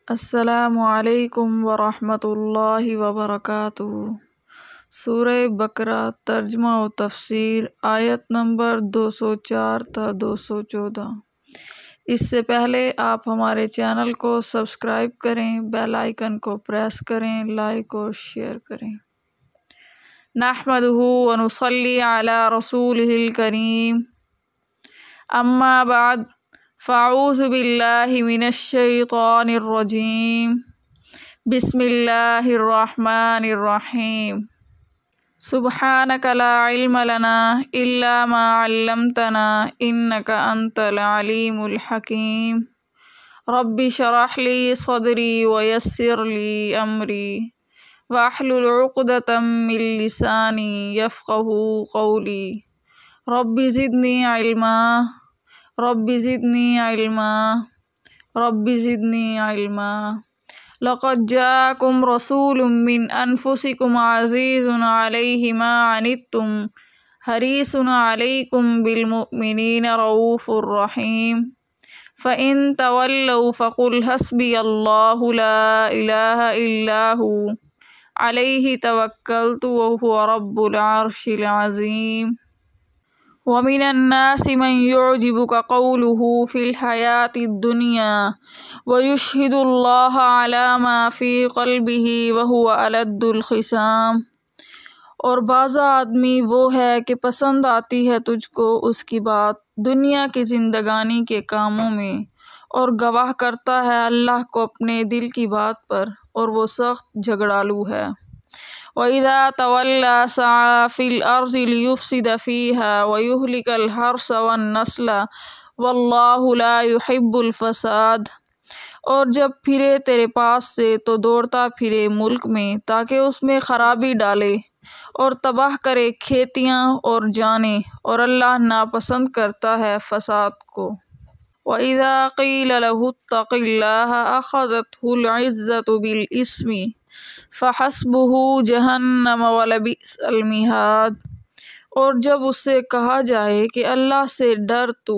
السلام علیکم ورحمۃ اللہ وبرکاتہ۔ سورہ بقرہ ترجمہ و تفسیر، آیت نمبر 204 تا 214۔ اس سے پہلے آپ ہمارے چینل کو سبسکرائب کریں، بیل آئیکن کو پریس کریں، لائک اور شیئر کریں۔ نحمدہ ونصلی علی رسولہ الکریم، اما بعد فاعوذ باللہ من الشیطان الرجیم، بسم اللہ الرحمن الرحیم۔ سبحانک لا علم لنا الا ما علمتنا انک انت العلیم الحکیم۔ رب اشرح لی صدری ویسر لی امری واحلل عقدۃ من لسانی یفقہوا قولی۔ رب زدنی علما، رب زدنی علما، رب زدنی علما۔ لقد جاءکم رسول من انفسکم عزیز علیہ ما عنتم حریص علیکم بالمؤمنین رؤوف رحیم۔ فإن تولوا فقل حسبی اللہ لا الہ الا ہو علیہ توکلت وہو رب العرش العظیم۔ ومن الناس من يعجبك قوله في الحياة الدنيا ويشهد الله على ما في قلبه وهو ألد الخصام۔ اور بعض آدمی وہ ہے کہ پسند آتی ہے تجھ کو اس کی بات دنیا کی زندگانی کے کاموں میں، اور گواہ کرتا ہے اللہ کو اپنے دل کی بات پر، اور وہ سخت جھگڑالو ہے۔ وَإِذَا تَوَلَّى سَعَىٰ فِي الْأَرْضِ لِيُفْسِدَ فِيهَا وَيُهْلِكَ الْحَرْثَ وَالنَّسْلَ وَاللَّهُ لَا يُحِبُّ الْفَسَادَ۔ اور جب پھرے تیرے پاس سے تو دوڑتا پھرے ملک میں تاکہ اس میں خرابی ڈالے اور تباہ کرے کھیتیاں اور جانیں، اور اللہ ناپسند کرتا ہے فساد کو۔ وَإِذَا قِيلَ لَهُ اتَّقِ اللَّهَ أَخَذَتْهُ الْعِزَّةُ بِالْإِثْمِ فَحَسْبُهُ جَهَنَّمَ وَلَبِئْسَ الْمِہَادُ۔ اور جب اس سے کہا جائے کہ اللہ سے ڈر تو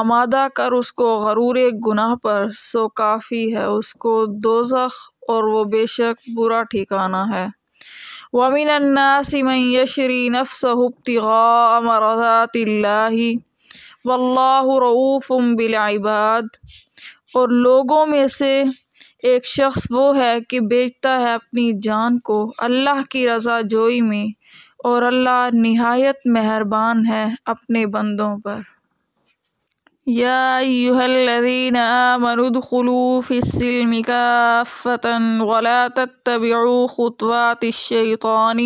آمادہ کر اس کو غرور گناہ پر، سو کافی ہے اس کو دوزخ، اور وہ بے شک برا ٹھکانہ ہے۔ وَمِنَ النَّاسِ مَن يَشْرِي نَفْسَهُ ابْتِغَاءَ مَرْضَاتِ اللَّهِ وَاللَّهُ رَءُوفٌ بِالْعِبَادِ۔ اور لوگوں میں سے ایک شخص وہ ہے کہ بیچتا ہے اپنی جان کو اللہ کی رضا جوئی میں، اور اللہ نہایت مہربان ہے اپنے بندوں پر۔ یا ایھا الذین آمنوا ادخلوا فی السلم کافۃ ولا تتبعوا خطوات الشیطان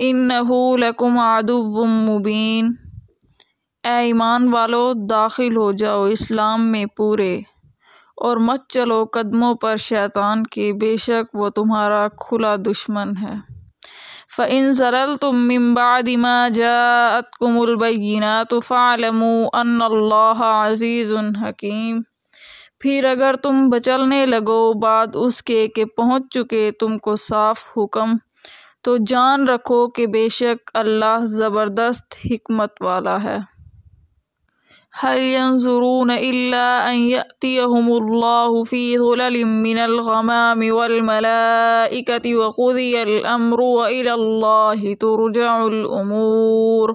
انہ لکم عدو مبین۔ اے ایمان والو، داخل ہو جاؤ اسلام میں پورے، اور مت چلو قدموں پر شیطان کے، بے شک وہ تمہارا کھلا دشمن ہے۔ فَإِن زَلَلْتُم مِّن بَعْدِ مَا جَاءَتْكُمُ الْبَيِّنَاتُ فَاعْلَمُوا أَنَّ اللَّهَ عَزِيزٌ حَكِيمٌ۔ پھر اگر تم بچلنے لگو بعد اس کے کہ پہنچ چکے تم کو صاف حکم، تو جان رکھو کہ بے شک اللہ زبردست حکمت والا ہے۔ هل ينظرون إلا أن يأتيهم الله في ظلل من الغمام والملائكة وقضي الأمر وإلى الله ترجع الأمور۔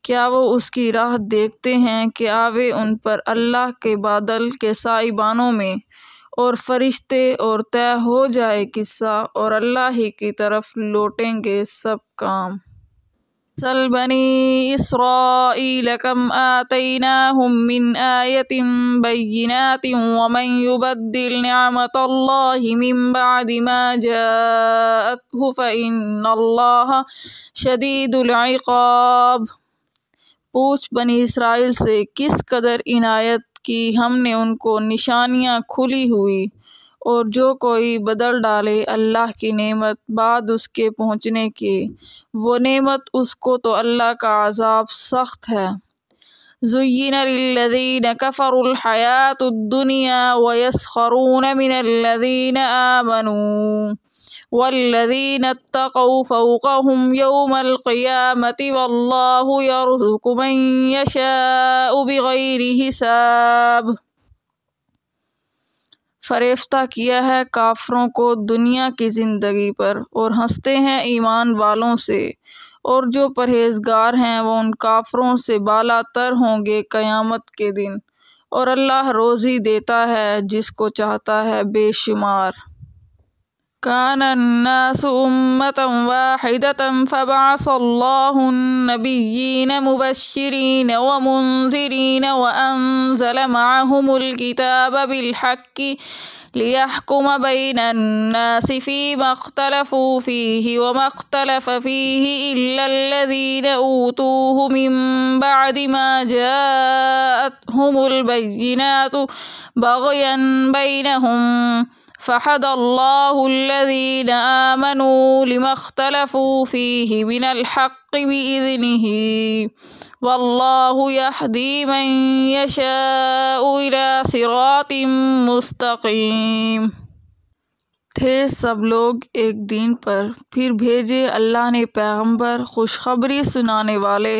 کیا وہ اس کی راہ دیکھتے ہیں کہ آوے ان پر اللہ کے بادل کے سائبانوں میں، اور فرشتے، اور طے ہو جائے قصہ، اور اللہ ہی کی طرف لوٹیں گے سب کام۔ سل بنی اسرائیل کم آتیناہم من آیۃ بینات ومن یبدل نعمت اللہ من بعد ما جاءتہ فإن اللہ شدید العقاب۔ پوچھ بنی اسرائیل سے کس قدر عنایت کی ہم نے ان کو نشانیاں کھلی ہوئی، اور جو کوئی بدل ڈالے اللہ کی نعمت بعد اس کے پہنچنے کے، وہ نعمت اس کو تو اللہ کا عذاب سخت ہے۔ زُيِّنَ لِلَّذِينَ كَفَرُوا الْحَيَاةُ الدُّنْيَا وَيَسْخَرُونَ مِنَ الَّذِينَ آمَنُوا وَالَّذِينَ اتَّقَوْا فَوْقَهُمْ يَوْمَ الْقِيَامَةِ وَاللَّهُ يَرْزُقُ مَن يَشَاءُ بِغَيْرِ حِسَابٍ۔ فریفتہ کیا ہے کافروں کو دنیا کی زندگی پر اور ہنستے ہیں ایمان والوں سے، اور جو پرہیزگار ہیں وہ ان کافروں سے بالا تر ہوں گے قیامت کے دن، اور اللہ روزی دیتا ہے جس کو چاہتا ہے بے شمار۔ كان الناس أمة واحدة فبعث الله النبيين مبشرين ومنذرين وأنزل معهم الكتاب بالحق ليحكم بين الناس فيما اختلفوا فيه وما اختلف فيه إلا الذين أوتوه من بعد ما جاءتهم البينات بغيا بينهم فهدى الله الذين آمنوا لما اختلفوا فيه من الحق بإذنه والله يهدي من يشاء إلى صراط مستقيم۔ تھے سب لوگ ایک دین پر، پھر بھیجے اللہ نے پیغمبر خوشخبری سنانے والے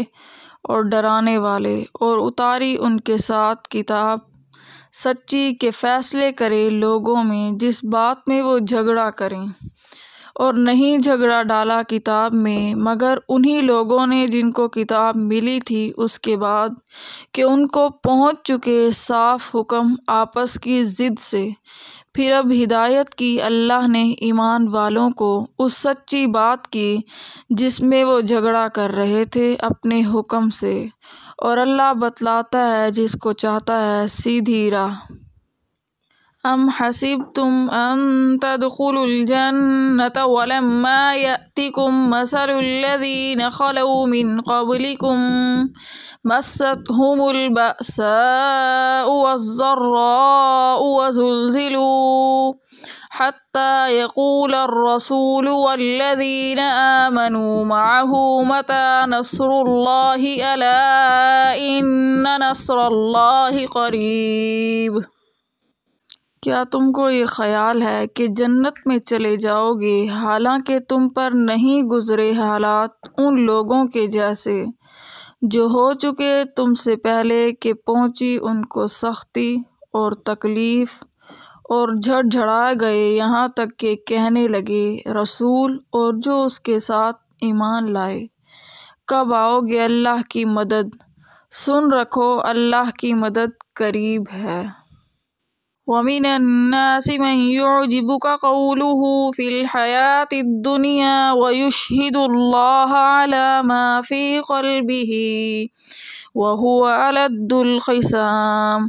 اور ڈرانے والے، اور اتاری ان کے ساتھ کتاب سچی کہ فیصلے کرے لوگوں میں جس بات میں وہ جھگڑا کریں، اور نہیں جھگڑا ڈالا کتاب میں مگر انہی لوگوں نے جن کو کتاب ملی تھی اس کے بعد کہ ان کو پہنچ چکے صاف حکم آپس کی ضد سے۔ پھر اب ہدایت کی اللہ نے ایمان والوں کو اس سچی بات کی جس میں وہ جھگڑا کر رہے تھے اپنے حکم سے، اور اللہ بتلاتا ہے جس کو چاہتا ہے سیدھی راہ۔ ام حسبتم ان تدخلوا الجنة ولما يأتكم مثل الذين خلوا من قبلكم مستهم البأساء والضراء وزلزلوا حتى يقول الرسول والذين آمنوا معه متى نصر الله ألا إن نصر الله قريب۔ کیا تم کو یہ خیال ہے کہ جنت میں چلے جاؤ گے حالانکہ تم پر نہیں گزرے حالات ان لوگوں کے جیسے جو ہو چکے تم سے پہلے کہ پہنچی ان کو سختی اور تکلیف اور جھڑجھڑائے گئے یہاں تک کہ کہنے لگے رسول اور جو اس کے ساتھ ایمان لائے کب آؤ گے اللہ کی مدد، سن رکھو اللہ کی مدد قریب ہے۔ وَمِنَ النَّاسِ مَن يُعْجِبُكَ قَوْلُهُ فِي الْحَيَاةِ الدُّنْيَا وَيُشْهِدُ اللَّهَ عَلَى مَا فِي قَلْبِهِ وَهُوَ أَلَدُّ الْخِصَامِ۔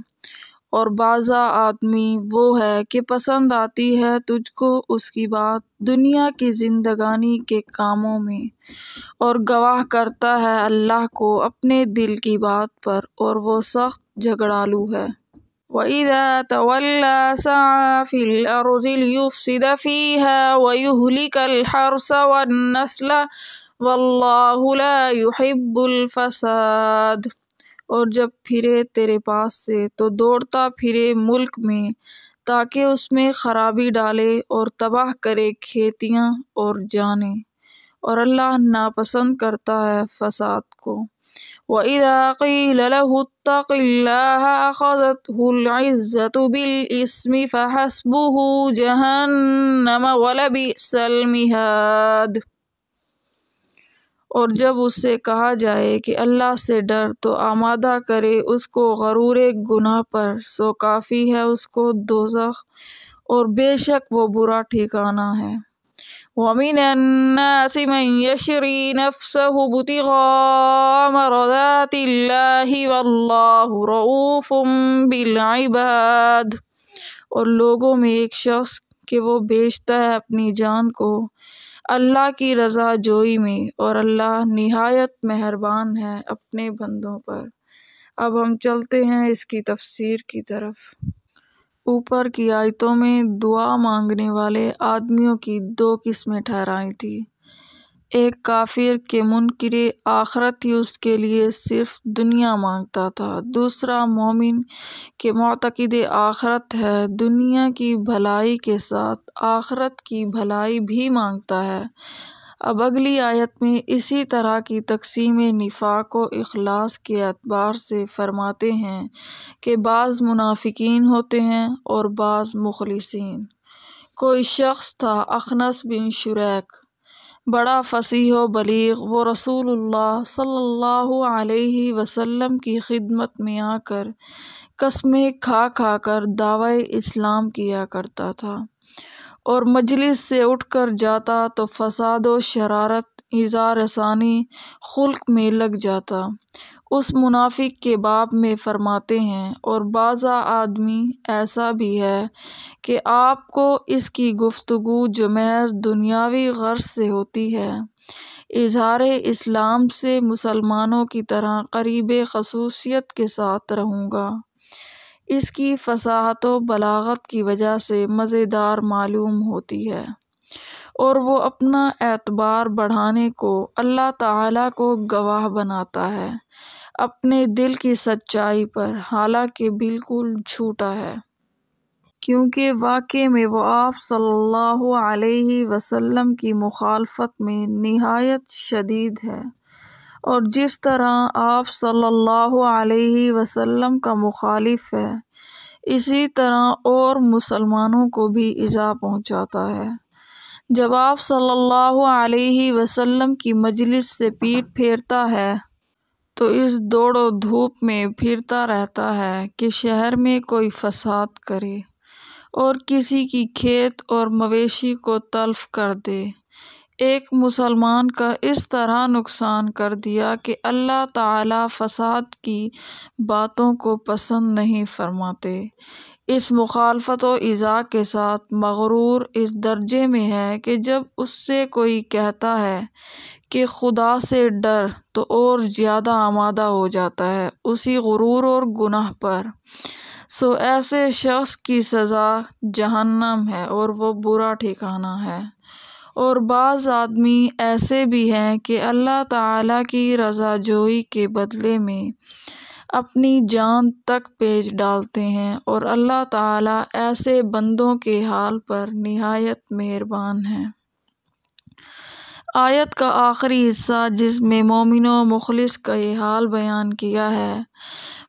اور بعضا آدمی وہ ہے کہ پسند آتی ہے تجھ کو اس کی بات دنیا کی زندگانی کے کاموں میں، اور گواہ کرتا ہے اللہ کو اپنے دل کی بات پر، اور وہ سخت جھگڑالو ہے۔ وَإِذَا تَوَلَّى سَعَىٰ فِي الْأَرْضِ لِيُفْسِدَ فِيهَا وَيُهْلِكَ الْحَرْثَ وَالنَّسْلَ وَاللَّهُ لَا يُحِبُّ الْفَسَادَ۔ اور جب پھرے تیرے پاس سے تو دوڑتا پھرے ملک میں تاکہ اس میں خرابی ڈالے اور تباہ کرے کھیتیاں اور جانیں، اور اللہ ناپسند کرتا ہے فساد کو۔ وَإِذَا قِيلَ لَهُ اتَّقِ اللَّهَ أَخَذَتْهُ الْعِزَّةُ بِالْإِثْمِ فَحَسْبُهُ جَهَنَّمَ وَلَبِئْسَ الْمِهَادُ۔ اور جب اس سے کہا جائے کہ اللہ سے ڈر تو آمادہ کرے اس کو غرور گناہ پر، سو کافی ہے اس کو دوزخ، اور بے شک وہ برا ٹھکانہ ہے۔ وَمِنَ النَّاسِ مَن يَشْرِي نَفْسَهُ ابْتِغَاءَ مَرْضَاتِ اللَّهِ وَاللَّهُ رَءُوفٌ بِالْعِبَادِ۔ اور لوگوں میں ایک شخص کہ وہ بیچتا ہے اپنی جان کو اللہ کی رضا جوئی میں، اور اللہ نہایت مہربان ہے اپنے بندوں پر۔ اب ہم چلتے ہیں اس کی تفسیر کی طرف۔ اوپر کی آیتوں میں دعا مانگنے والے آدمیوں کی دو قسمیں ٹھہرائی تھی، ایک کافر کہ منکر آخرت ہی اس کے لیے صرف دنیا مانگتا تھا، دوسرا مومن کہ معتقد آخرت ہے، دنیا کی بھلائی کے ساتھ آخرت کی بھلائی بھی مانگتا ہے۔ اب اگلی آیت میں اسی طرح کی تقسیم نفاق و اخلاص کے اعتبار سے فرماتے ہیں کہ بعض منافقین ہوتے ہیں اور بعض مخلصین۔ کوئی شخص تھا اخنس بن شریک، بڑا فصیح و بلیغ، وہ رسول اللہ صلی اللہ علیہ وسلم کی خدمت میں آ کر قسمیں کھا کھا کر دعوی اسلام کیا کرتا تھا، اور مجلس سے اٹھ کر جاتا تو فساد و شرارت، ایذا رسانی خلق میں لگ جاتا۔ اس منافق کے باب میں فرماتے ہیں، اور بعضا آدمی ایسا بھی ہے کہ آپ کو اس کی گفتگو جو محض دنیاوی غرض سے ہوتی ہے، اظہار اسلام سے مسلمانوں کی طرح قریب خصوصیت کے ساتھ رہوں گا، اس کی فصاحت و بلاغت کی وجہ سے مزیدار معلوم ہوتی ہے، اور وہ اپنا اعتبار بڑھانے کو اللہ تعالیٰ کو گواہ بناتا ہے اپنے دل کی سچائی پر، حالانکہ بالکل جھوٹا ہے، کیونکہ واقع میں وہ آپ صلی اللہ علیہ وسلم کی مخالفت میں نہایت شدید ہے، اور جس طرح آپ صلی اللہ علیہ وسلم کا مخالف ہے، اسی طرح اور مسلمانوں کو بھی ایذا پہنچاتا ہے۔ جب آپ صلی اللہ علیہ وسلم کی مجلس سے پیٹھ پھیرتا ہے تو اس دوڑ و دھوپ میں پھرتا رہتا ہے کہ شہر میں کوئی فساد کرے اور کسی کی کھیت اور مویشی کو تلف کر دے۔ ایک مسلمان کا اس طرح نقصان کر دیا کہ اللہ تعالیٰ فساد کی باتوں کو پسند نہیں فرماتے۔ اس مخالفت و ایذا کے ساتھ مغرور اس درجے میں ہے کہ جب اس سے کوئی کہتا ہے کہ خدا سے ڈر تو اور زیادہ آمادہ ہو جاتا ہے اسی غرور اور گناہ پر، سو ایسے شخص کی سزا جہنم ہے اور وہ برا ٹھکانہ ہے۔ اور بعض آدمی ایسے بھی ہیں کہ اللہ تعالیٰ کی رضا جوئی کے بدلے میں اپنی جان تک بیچ ڈالتے ہیں، اور اللہ تعالیٰ ایسے بندوں کے حال پر نہایت مہربان ہے۔ آیت کا آخری حصہ جس میں مومن و مخلص کا یہ حال بیان کیا ہے،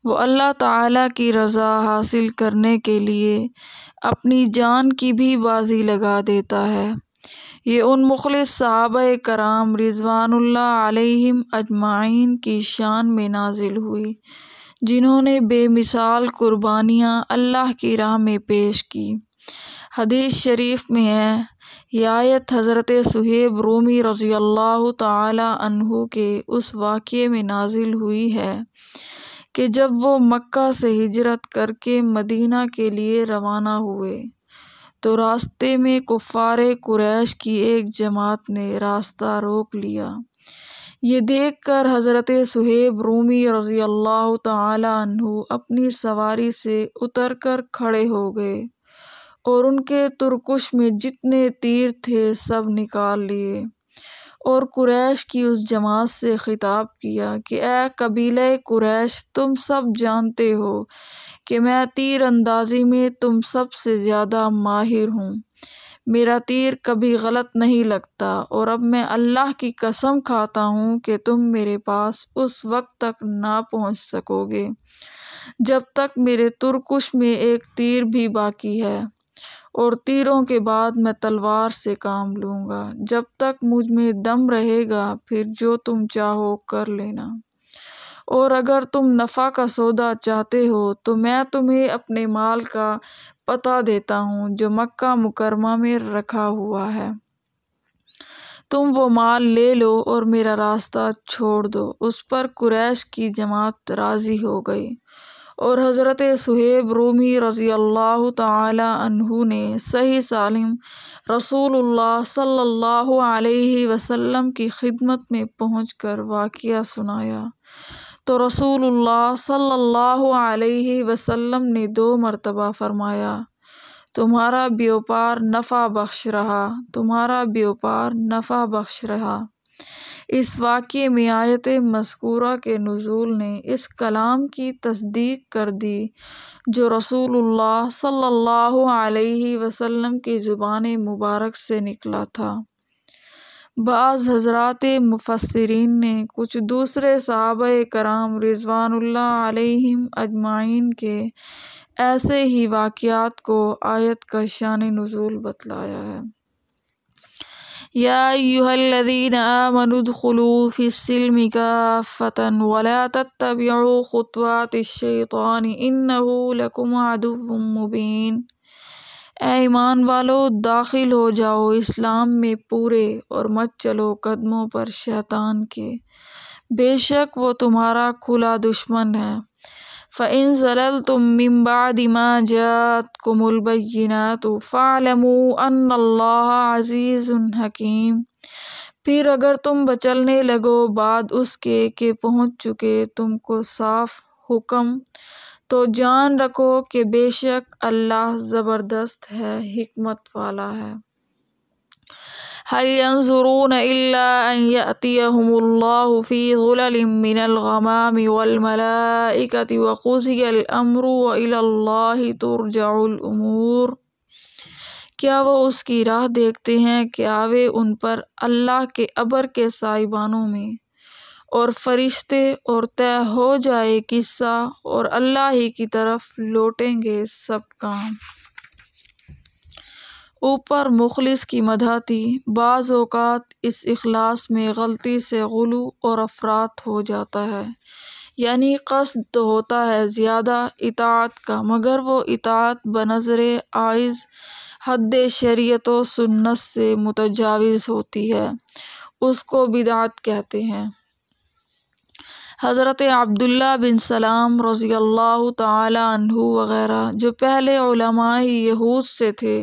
وہ اللہ تعالیٰ کی رضا حاصل کرنے کے لیے اپنی جان کی بھی بازی لگا دیتا ہے۔ یہ ان مخلص صحابہ کرام رضوان اللہ علیہم اجمعین کی شان میں نازل ہوئی جنہوں نے بے مثال قربانیاں اللہ کی راہ میں پیش کی۔ حدیث شریف میں ہے، یہ آیت حضرت صہیب رومی رضی اللہ تعالی عنہ کے اس واقعے میں نازل ہوئی ہے کہ جب وہ مکہ سے ہجرت کر کے مدینہ کے لیے روانہ ہوئے تو راستے میں کفار قریش کی ایک جماعت نے راستہ روک لیا۔ یہ دیکھ کر حضرت صہیب رومی رضی اللہ تعالی عنہ اپنی سواری سے اتر کر کھڑے ہو گئے اور ان کے ترکش میں جتنے تیر تھے سب نکال لیے، اور قریش کی اس جماعت سے خطاب کیا کہ اے قبیلہ قریش، تم سب جانتے ہو کہ میں تیر اندازی میں تم سب سے زیادہ ماہر ہوں، میرا تیر کبھی غلط نہیں لگتا، اور اب میں اللہ کی قسم کھاتا ہوں کہ تم میرے پاس اس وقت تک نہ پہنچ سکو گے جب تک میرے ترکش میں ایک تیر بھی باقی ہے، اور تیروں کے بعد میں تلوار سے کام لوں گا، جب تک مجھ میں دم رہے گا پھر جو تم چاہو کر لینا، اور اگر تم نفع کا سودا چاہتے ہو تو میں تمہیں اپنے مال کا پتہ دیتا ہوں جو مکہ مکرمہ میں رکھا ہوا ہے، تم وہ مال لے لو اور میرا راستہ چھوڑ دو۔ اس پر قریش کی جماعت راضی ہو گئی، اور حضرت صہیب رومی رضی اللہ تعالی عنہ نے صحیح سالم رسول اللہ صلی اللہ علیہ وسلم کی خدمت میں پہنچ کر واقعہ سنایا تو رسول اللہ صلی اللہ علیہ وسلم نے 2 مرتبہ فرمایا، تمہارا بیوپار نفع بخش رہا، تمہارا بیوپار نفع بخش رہا۔ اس واقعے میں آیت مذکورہ کے نزول نے اس کلام کی تصدیق کر دی جو رسول اللہ صلی اللہ علیہ وسلم کی زبان مبارک سے نکلا تھا۔ بعض حضرات مفسرین نے کچھ دوسرے صحابہ کرام رضوان اللہ علیہم اجمعین کے ایسے ہی واقعات کو آیت کا شان نزول بتلایا ہے۔ یا ایھا الذین آمنوا ادخلوا فی السلم کافۃ ولا تتبعوا خطوات الشیطان انہ لکم عدو مبین۔ اے ایمان والو، داخل ہو جاؤ اسلام میں پورے اور مت چلو قدموں پر شیطان کے، بے شک وہ تمہارا کھلا دشمن ہے۔ فَإِن زَلَلْتُم مِّن بَعْدِ مَا جَاءَتْكُمُ الْبَيِّنَاتُ فَاعْلَمُوا أَنَّ اللَّهَ عَزِيزٌ حَكِيمٌ، پھر اگر تم بچلنے لگو بعد اس کے کہ پہنچ چکے تم کو صاف حکم، تو جان رکھو کہ بے شک اللہ زبردست ہے، حکمت والا ہے۔ هل ينظرون إلا أن يأتيهم الله في ظلل من الغمام والملائكة وقضي الأمر وإلى الله ترجع الأمور۔ کیا وہ اس کی راہ دیکھتے ہیں کہ آوے ان پر اللہ کے ابر کے سائبانوں میں، اور فرشتے، اور طے ہو جائے قصہ، اور اللہ ہی کی طرف لوٹیں گے سب کام۔ اوپر مخلص کی مدح تھی۔ بعض اوقات اس اخلاص میں غلطی سے غلو اور افراط ہو جاتا ہے، یعنی قصد تو ہوتا ہے زیادہ اطاعت کا، مگر وہ اطاعت بنظر عاجز حد شریعت و سنت سے متجاوز ہوتی ہے، اس کو بدعت کہتے ہیں۔ حضرت عبداللہ بن سلام رضی اللہ تعالی عنہ وغیرہ جو پہلے علماء یہود سے تھے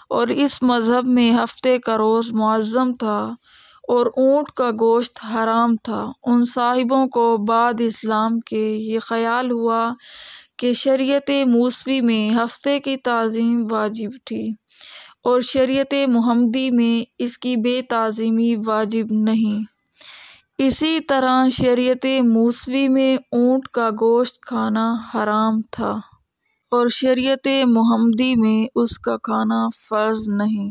اور اس مذہب میں ہفتے کا روز معظم تھا اور اونٹ کا گوشت حرام تھا، ان صاحبوں کو بعد اسلام کے یہ خیال ہوا کہ شریعت موسوی میں ہفتے کی تعظیم واجب تھی اور شریعت محمدی میں اس کی بے تعظیمی واجب نہیں۔ اسی طرح شریعت موسوی میں اونٹ کا گوشت کھانا حرام تھا اور شریعت محمدی میں اس کا کھانا فرض نہیں۔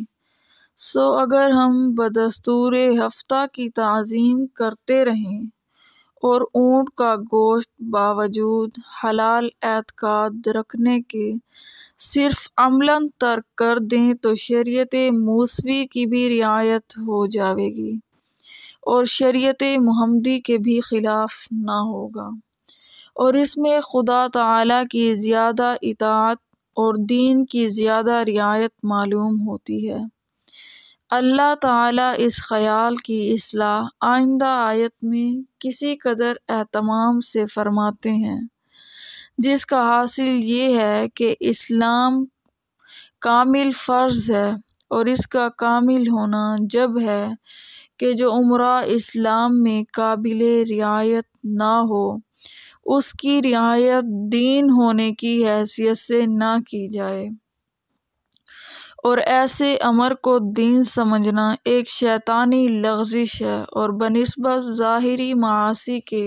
سو اگر ہم بدستور ہفتہ کی تعظیم کرتے رہیں اور اونٹ کا گوشت باوجود حلال اعتقاد رکھنے کے صرف عملاً ترک کر دیں تو شریعت موسوی کی بھی رعایت ہو جاوے گی اور شریعت محمدی کے بھی خلاف نہ ہوگا، اور اس میں خدا تعالی کی زیادہ اطاعت اور دین کی زیادہ رعایت معلوم ہوتی ہے۔ اللہ تعالی اس خیال کی اصلاح آئندہ آیت میں کسی قدر اہتمام سے فرماتے ہیں، جس کا حاصل یہ ہے کہ اسلام کامل فرض ہے، اور اس کا کامل ہونا جب ہے کہ جو امرہ اسلام میں قابل رعایت نہ ہو، اس کی رعایت دین ہونے کی حیثیت سے نہ کی جائے، اور ایسے امر کو دین سمجھنا ایک شیطانی لغزش ہے، اور بنسبت ظاہری معاصی کے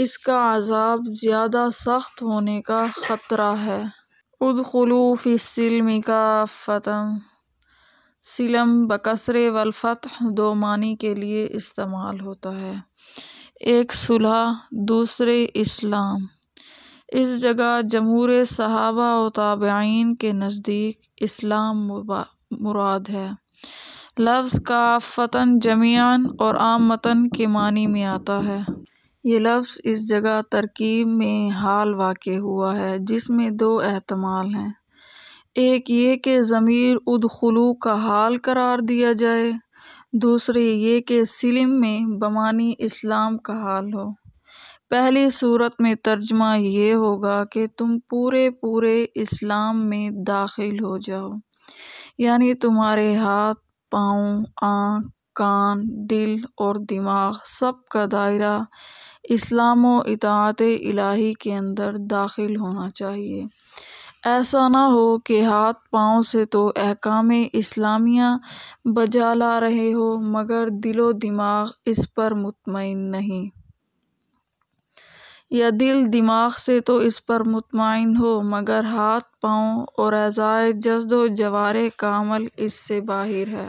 اس کا عذاب زیادہ سخت ہونے کا خطرہ ہے۔ ادخلوا فی السلم کافۃ، سلم بکسر والفتح دو معنی کے لیے استعمال ہوتا ہے، ایک صلح، دوسرے اسلام۔ اس جگہ جمہور صحابہ و تابعین کے نزدیک اسلام مراد ہے۔ لفظ کافتاً جمیعاً اور عامتاً کے معنی میں آتا ہے۔ یہ لفظ اس جگہ ترکیب میں حال واقع ہوا ہے جس میں دو احتمال ہیں، ایک یہ کہ ضمیر ادخلوا کا حال قرار دیا جائے، دوسرے یہ کہ سلم میں بمعنی اسلام کا حال ہو۔ پہلی صورت میں ترجمہ یہ ہوگا کہ تم پورے اسلام میں داخل ہو جاؤ، یعنی تمہارے ہاتھ، پاؤں، آنکھ، کان، دل اور دماغ سب کا دائرہ اسلام و اطاعت الہی کے اندر داخل ہونا چاہیے۔ ایسا نہ ہو کہ ہاتھ پاؤں سے تو احکام اسلامیہ بجا لا رہے ہو مگر دل و دماغ اس پر مطمئن نہیں، یا دل دماغ سے تو اس پر مطمئن ہو مگر ہاتھ پاؤں اور اعضائے جسد و جوارح کا عمل اس سے باہر ہے،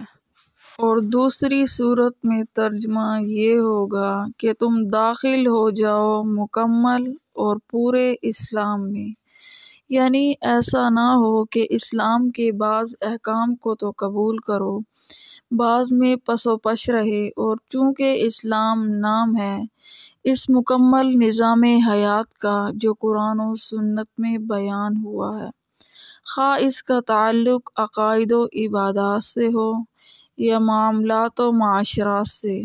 اور دوسری صورت میں ترجمہ یہ ہوگا کہ تم داخل ہو جاؤ مکمل اور پورے اسلام میں، یعنی ایسا نہ ہو کہ اسلام کے بعض احکام کو تو قبول کرو، بعض میں پس و پش رہے۔ اور چونکہ اسلام نام ہے اس مکمل نظام حیات کا جو قرآن و سنت میں بیان ہوا ہے، خواہ اس کا تعلق عقائد و عبادات سے ہو یا معاملات و معاشرات سے،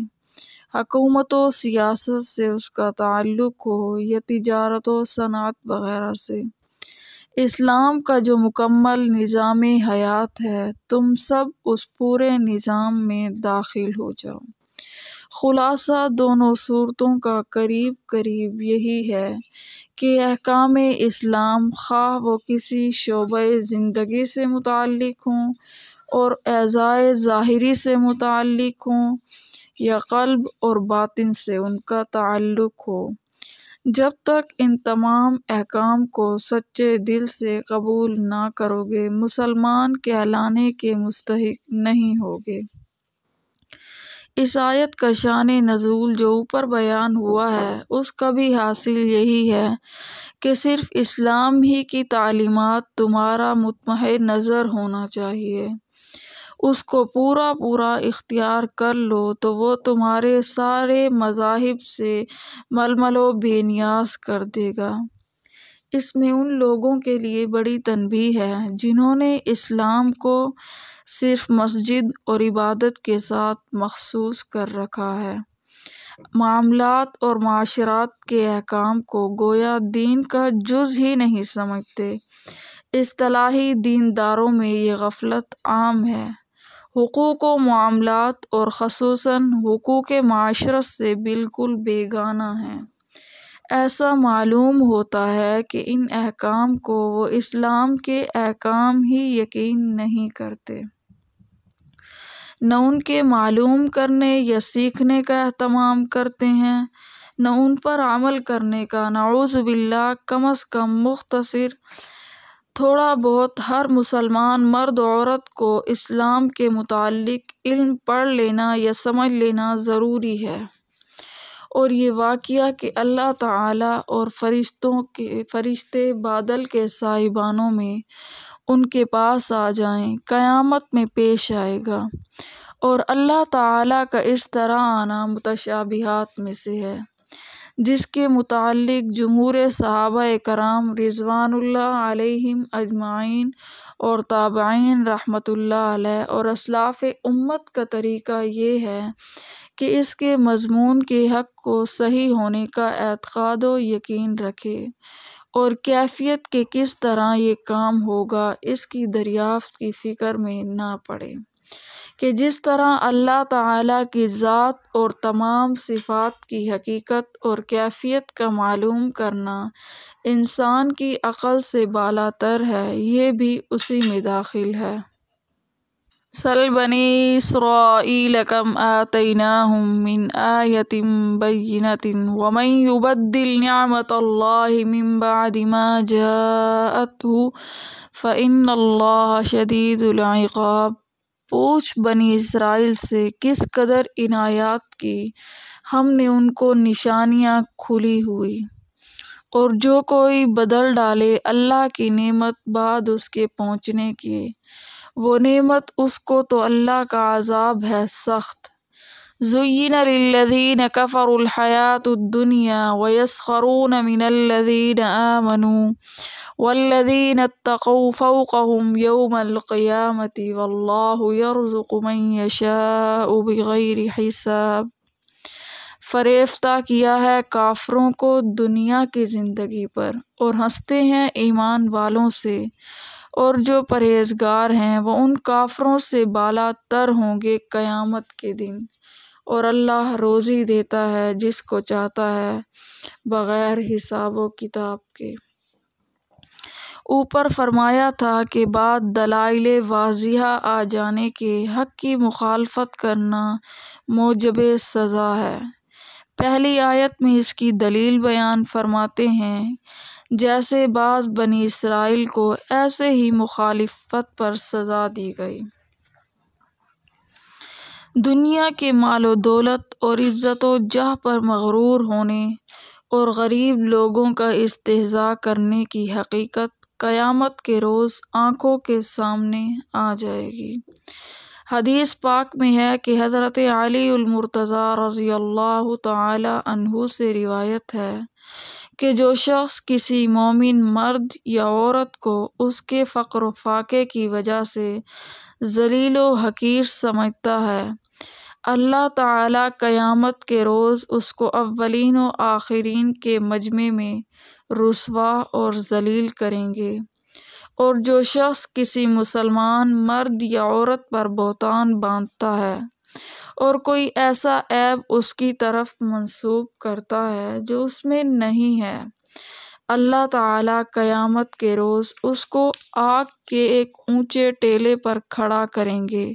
حکومت و سیاست سے اس کا تعلق ہو یا تجارت و صنعت وغیرہ سے، اسلام کا جو مکمل نظام حیات ہے تم سب اس پورے نظام میں داخل ہو جاؤ۔ خلاصہ دونوں صورتوں کا قریب قریب یہی ہے کہ احکام اسلام خواہ وہ کسی شعبہ زندگی سے متعلق ہوں اور اعضائے ظاہری سے متعلق ہوں یا قلب اور باطن سے ان کا تعلق ہو، جب تک ان تمام احکام کو سچے دل سے قبول نہ کرو گے مسلمان کہلانے کے مستحق نہیں ہوگے۔ اس آیت کا شان نزول جو اوپر بیان ہوا ہے اس کا بھی حاصل یہی ہے کہ صرف اسلام ہی کی تعلیمات تمہارا مطمئن نظر ہونا چاہیے، اس کو پورا پورا اختیار کر لو تو وہ تمہارے سارے مذاہب سے ململ و بے نیاز کر دے گا۔ اس میں ان لوگوں کے لیے بڑی تنبیہ ہے جنہوں نے اسلام کو صرف مسجد اور عبادت کے ساتھ مخصوص کر رکھا ہے، معاملات اور معاشرات کے احکام کو گویا دین کا جز ہی نہیں سمجھتے۔ اصطلاحی دینداروں میں یہ غفلت عام ہے، حقوق و معاملات اور خصوصاً حقوق معاشرت سے بالکل بیگانہ ہیں۔ ایسا معلوم ہوتا ہے کہ ان احکام کو وہ اسلام کے احکام ہی یقین نہیں کرتے، نہ ان کے معلوم کرنے یا سیکھنے کا اہتمام کرتے ہیں، نہ ان پر عمل کرنے کا۔ نعوذ باللہ، کم از کم مختصر تھوڑا بہت ہر مسلمان مرد و عورت کو اسلام کے متعلق علم پڑھ لینا یا سمجھ لینا ضروری ہے۔ اور یہ واقعہ کہ اللہ تعالیٰ اور فرشتے بادل کے سائبانوں میں ان کے پاس آ جائیں قیامت میں پیش آئے گا، اور اللہ تعالیٰ کا اس طرح آنا متشابہات میں سے ہے جس کے متعلق جمہور صحابہ کرام رضوان اللہ علیہم اجمعین اور تابعین رحمۃ اللہ علیہ اور اسلاف امت کا طریقہ یہ ہے کہ اس کے مضمون کے حق کو صحیح ہونے کا اعتقاد و یقین رکھے، اور کیفیت کہ کس طرح یہ کام ہوگا اس کی دریافت کی فکر میں نہ پڑے، کہ جس طرح اللہ تعالیٰ کی ذات اور تمام صفات کی حقیقت اور کیفیت کا معلوم کرنا انسان کی عقل سے بالا تر ہے، یہ بھی اسی میں داخل ہے۔ سل بنی اسرائیل کم آتیناہم من آیۃ بینۃ ومن یبدل نعمت اللہ من بعد ما جاءتہ فإن اللہ شدید العقاب۔ پوچھ بنی اسرائیل سے کس قدر عنایات کی ہم نے ان کو نشانیاں کھلی ہوئی، اور جو کوئی بدل ڈالے اللہ کی نعمت بعد اس کے پہنچنے کے، وہ نعمت اس کو تو اللہ کا عذاب ہے سخت۔ زُيِّنَ لِلَّذِينَ كَفَرُوا الْحَيَاةُ الدُّنْيَا وَيَسْخَرُونَ مِنَ الَّذِينَ آمَنُوا وَالَّذِينَ اتَّقَوْا فَوْقَهُمْ يَوْمَ الْقِيَامَةِ وَاللَّهُ يَرْزُقُ مَن يَشَاءُ بِغَيْرِ حساب۔ فریفتہ کیا ہے کافروں کو دنیا کی زندگی پر، اور ہنستے ہیں ایمان والوں سے، اور جو پرہیزگار ہیں وہ ان کافروں سے بالا تر ہوں گے قیامت کے دن، اور اللہ روزی دیتا ہے جس کو چاہتا ہے بغیر حساب و کتاب کے۔ اوپر فرمایا تھا کہ بعد دلائل واضحہ آ جانے کے حق کی مخالفت کرنا موجب سزا ہے۔ پہلی آیت میں اس کی دلیل بیان فرماتے ہیں جیسے بعض بنی اسرائیل کو ایسے ہی مخالفت پر سزا دی گئی۔ دنیا کے مال و دولت اور عزت و جاہ پر مغرور ہونے اور غریب لوگوں کا استہزاء کرنے کی حقیقت قیامت کے روز آنکھوں کے سامنے آ جائے گی۔ حدیث پاک میں ہے کہ حضرت علی المرتضیٰ رضی اللہ تعالی عنہ سے روایت ہے کہ جو شخص کسی مومن مرد یا عورت کو اس کے فقر و فاقے کی وجہ سے ذلیل و حقیر سمجھتا ہے، اللہ تعالیٰ قیامت کے روز اس کو اولین و آخرین کے مجمع میں رسوا اور ذلیل کریں گے۔ اور جو شخص کسی مسلمان مرد یا عورت پر بہتان باندھتا ہے اور کوئی ایسا عیب اس کی طرف منسوب کرتا ہے جو اس میں نہیں ہے، اللہ تعالیٰ قیامت کے روز اس کو آگ کے ایک اونچے ٹیلے پر کھڑا کریں گے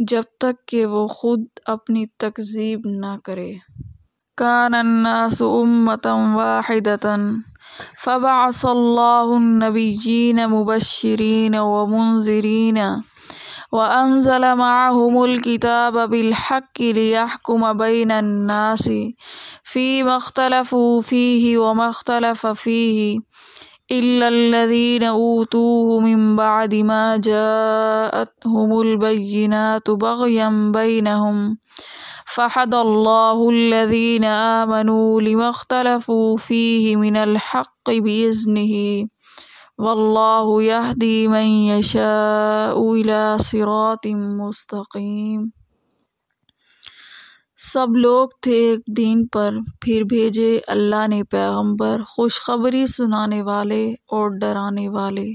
جب تک کہ وہ خود اپنی تکذیب نہ کرے۔ کان الناس امۃ واحدۃ فبعث اللہ النبیین مبشرین ومنذرین وانزل معهم الکتاب بالحق لیحکم بین الناس فیما اختلفوا فیہ وما اختلف فیہ الا الذین اوتوہ من بعد ما جاءتہم البینات بغیا بینہم فہدی اللہ الذین آمنوا لما اختلفوا فیہ من الحق بإذنہ واللہ یہدی من یشاء الی صراط مستقیم۔ سب لوگ تھے ایک دین پر، پھر بھیجے اللہ نے پیغمبر خوشخبری سنانے والے اور ڈرانے والے،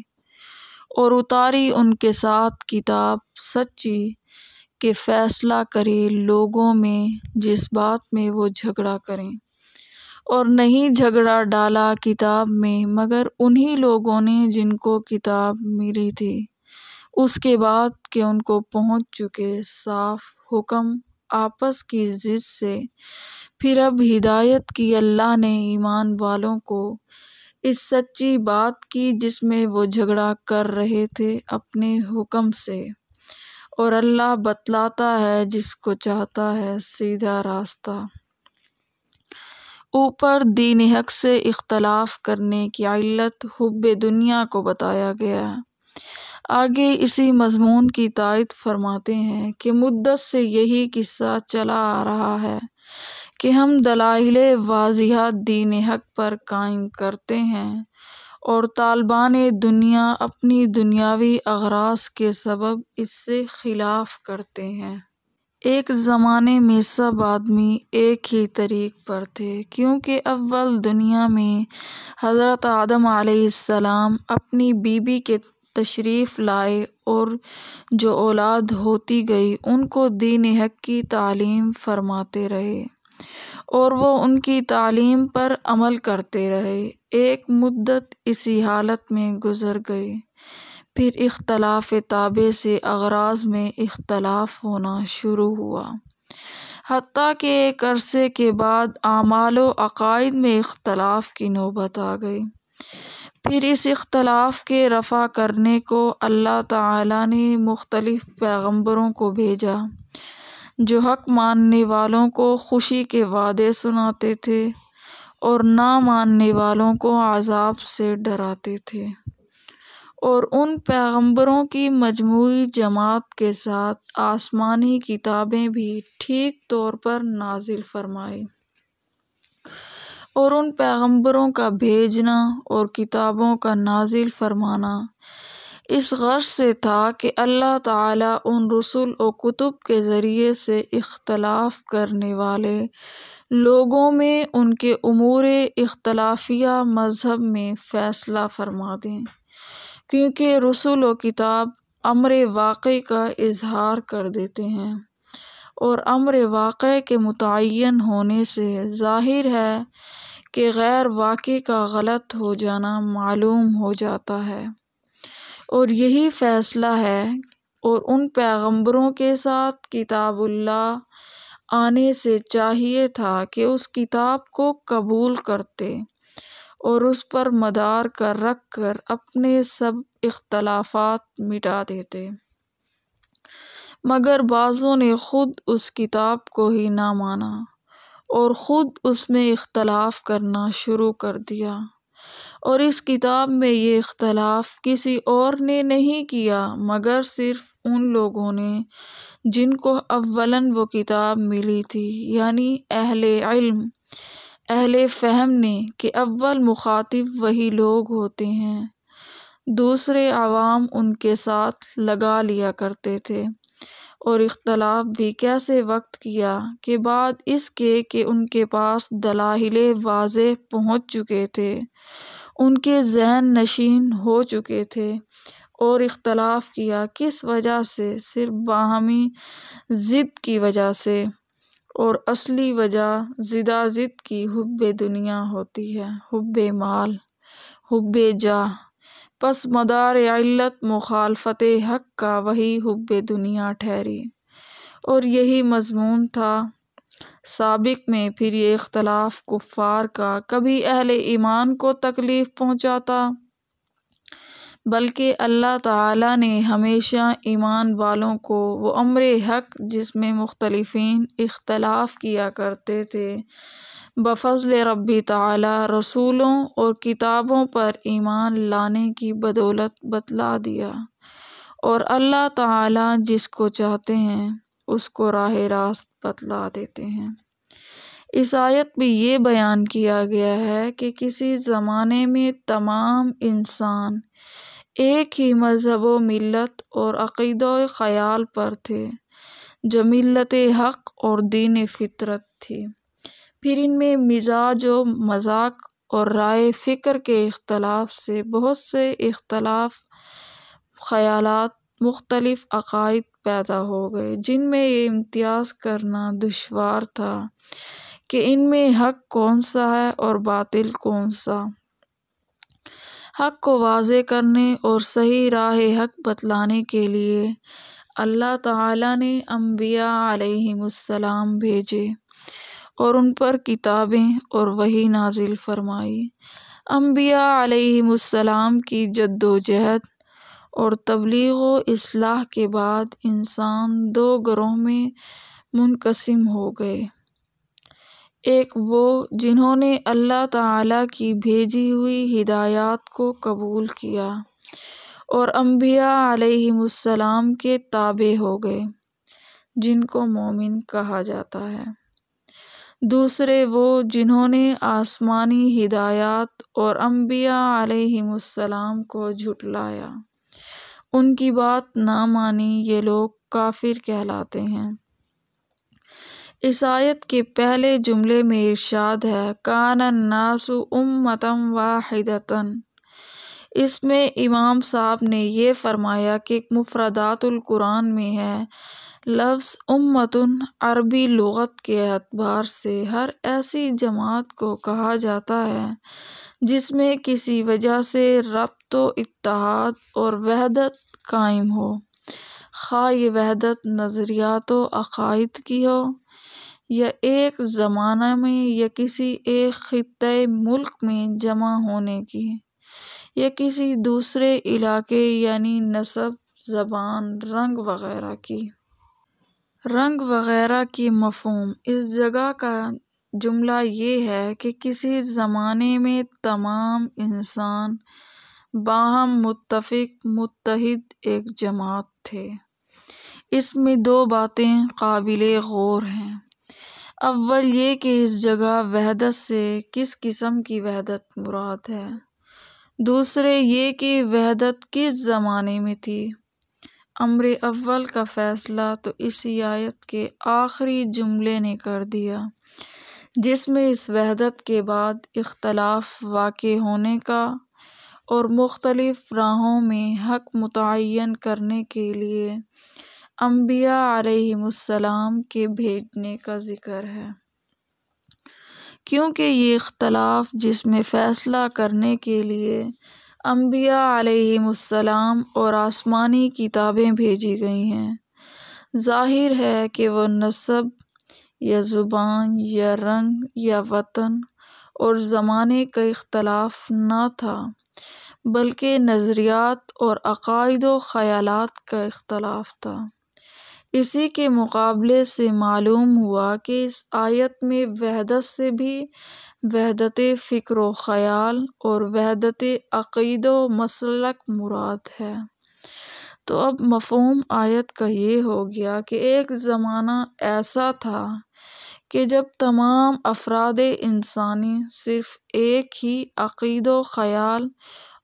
اور اتاری ان کے ساتھ کتاب سچی کہ فیصلہ کرے لوگوں میں جس بات میں وہ جھگڑا کریں، اور نہیں جھگڑا ڈالا کتاب میں مگر انہی لوگوں نے جن کو کتاب ملی تھی اس کے بعد کہ ان کو پہنچ چکے صاف حکم آپس کی ضد سے۔ پھر اب ہدایت کی اللہ نے ایمان والوں کو اس سچی بات کی جس میں وہ جھگڑا کر رہے تھے اپنے حکم سے، اور اللہ بتلاتا ہے جس کو چاہتا ہے سیدھا راستہ۔ اوپر دین حق سے اختلاف کرنے کی علت حب دنیا کو بتایا گیا ہے۔ آگے اسی مضمون کی تائید فرماتے ہیں کہ مدت سے یہی قصہ چلا آ رہا ہے کہ ہم دلائل واضحہ دین حق پر قائم کرتے ہیں اور طالبان دنیا اپنی دنیاوی اغراض کے سبب اس سے خلاف کرتے ہیں۔ ایک زمانے میں سب آدمی ایک ہی طریق پر تھے، کیونکہ اول دنیا میں حضرت آدم علیہ السلام اپنی بیوی کے تشریف لائے اور جو اولاد ہوتی گئی ان کو دین حق کی تعلیم فرماتے رہے اور وہ ان کی تعلیم پر عمل کرتے رہے۔ ایک مدت اسی حالت میں گزر گئی، پھر اختلاف تابع سے اغراض میں اختلاف ہونا شروع ہوا، حتیٰ کہ ایک عرصے کے بعد اعمال و عقائد میں اختلاف کی نوبت آ گئی۔ پھر اس اختلاف کے رفع کرنے کو اللہ تعالیٰ نے مختلف پیغمبروں کو بھیجا جو حق ماننے والوں کو خوشی کے وعدے سناتے تھے اور نہ ماننے والوں کو عذاب سے ڈراتے تھے، اور ان پیغمبروں کی مجموعی جماعت کے ساتھ آسمانی کتابیں بھی ٹھیک طور پر نازل فرمائی، اور ان پیغمبروں کا بھیجنا اور کتابوں کا نازل فرمانا اس غرض سے تھا کہ اللہ تعالیٰ ان رسول و کتب کے ذریعے سے اختلاف کرنے والے لوگوں میں ان کے امور اختلافیہ مذہب میں فیصلہ فرما دیں، کیونکہ رسول و کتاب امر واقع کا اظہار کر دیتے ہیں، اور امر واقع کے متعین ہونے سے ظاہر ہے کہ غیر واقع کا غلط ہو جانا معلوم ہو جاتا ہے، اور یہی فیصلہ ہے۔ اور ان پیغمبروں کے ساتھ کتاب اللہ آنے سے چاہیے تھا کہ اس کتاب کو قبول کرتے اور اس پر مدار کر رکھ کر اپنے سب اختلافات مٹا دیتے، مگر بعضوں نے خود اس کتاب کو ہی نہ مانا اور خود اس میں اختلاف کرنا شروع کر دیا، اور اس کتاب میں یہ اختلاف کسی اور نے نہیں کیا مگر صرف ان لوگوں نے جن کو اولاً وہ کتاب ملی تھی، یعنی اہل علم، اہل فہم نے، کہ اول مخاطب وہی لوگ ہوتے ہیں، دوسرے عوام ان کے ساتھ لگا لیا کرتے تھے، اور اختلاف بھی کیسے وقت کیا کہ بعد اس کے کہ ان کے پاس دلائل واضح پہنچ چکے تھے، ان کے ذہن نشین ہو چکے تھے، اور اختلاف کیا کس وجہ سے؟ صرف باہمی ضد کی وجہ سے، اور اصلی وجہ زدہ ضد کی حب دنیا ہوتی ہے، حب مال، حب جاہ، پس مدار علت مخالفت حق کا وہی حب دنیا ٹھہری، اور یہی مضمون تھا سابق میں۔ پھر یہ اختلاف کفار کا کبھی اہل ایمان کو تکلیف پہنچاتا، بلکہ اللہ تعالیٰ نے ہمیشہ ایمان والوں کو وہ امر حق جس میں مختلفین اختلاف کیا کرتے تھے، بفضل ربی تعالیٰ رسولوں اور کتابوں پر ایمان لانے کی بدولت بتلا دیا، اور اللہ تعالیٰ جس کو چاہتے ہیں اس کو راہ راست بتلا دیتے ہیں۔ اس آیت میں یہ بیان کیا گیا ہے کہ کسی زمانے میں تمام انسان ایک ہی مذہب و ملت اور عقیدہ و خیال پر تھے جو ملت حق اور دین فطرت تھی۔ پھر ان میں مزاج و مذاق اور رائے فکر کے اختلاف سے بہت سے اختلاف خیالات، مختلف عقائد پیدا ہو گئے، جن میں یہ امتیاز کرنا دشوار تھا کہ ان میں حق کون سا ہے اور باطل کون سا۔ حق کو واضح کرنے اور صحیح راہ حق بتلانے کے لیے اللہ تعالیٰ نے انبیاء علیہم السلام بھیجے اور ان پر کتابیں اور وحی نازل فرمائی۔ انبیاء علیہم السلام کی جد و جہد اور تبلیغ و اصلاح کے بعد انسان دو گروہ میں منقسم ہو گئے، ایک وہ جنہوں نے اللہ تعالیٰ کی بھیجی ہوئی ہدایات کو قبول کیا اور انبیاء علیہم السلام کے تابع ہو گئے، جن کو مومن کہا جاتا ہے۔ دوسرے وہ جنہوں نے آسمانی ہدایات اور انبیاء علیہم السلام کو جھٹلایا، ان کی بات نہ مانی، یہ لوگ کافر کہلاتے ہیں۔ اس آیت کے پہلے جملے میں ارشاد ہے کان الناس امۃ واحدۃ۔ اس میں امام صاحب نے یہ فرمایا کہ مفردات القرآن میں ہے لفظ امۃ عربی لغت کے اعتبار سے ہر ایسی جماعت کو کہا جاتا ہے جس میں کسی وجہ سے ربط و اتحاد اور وحدت قائم ہو، خواہ یہ وحدت نظریات و عقائد کی ہو، یا ایک زمانہ میں یا کسی ایک خطۂ ملک میں جمع ہونے کی، یا کسی دوسرے علاقے یعنی نسب، زبان، رنگ وغیرہ کی مفہوم۔ اس جگہ کا جملہ یہ ہے کہ کسی زمانے میں تمام انسان باہم متفق متحد ایک جماعت تھے۔ اس میں دو باتیں قابل غور ہیں۔ اول یہ کہ اس جگہ وحدت سے کس قسم کی وحدت مراد ہے، دوسرے یہ کہ وحدت کس زمانے میں تھی۔ امر اول کا فیصلہ تو اسی آیت کے آخری جملے نے کر دیا، جس میں اس وحدت کے بعد اختلاف واقع ہونے کا اور مختلف راہوں میں حق متعین کرنے کے لیے انبیاء علیہم السلام کے بھیجنے کا ذکر ہے، کیونکہ یہ اختلاف جس میں فیصلہ کرنے کے لیے انبیاء علیہم السلام اور آسمانی کتابیں بھیجی گئی ہیں، ظاہر ہے کہ وہ نسب یا زبان یا رنگ یا وطن اور زمانے کا اختلاف نہ تھا، بلکہ نظریات اور عقائد و خیالات کا اختلاف تھا۔ اسی کے مقابلے سے معلوم ہوا کہ اس آیت میں وحدت سے بھی وحدت فکر و خیال اور وحدت عقید و مسلک مراد ہے۔ تو اب مفہوم آیت کا یہ ہو گیا کہ ایک زمانہ ایسا تھا کہ جب تمام افراد انسانی صرف ایک ہی عقید و خیال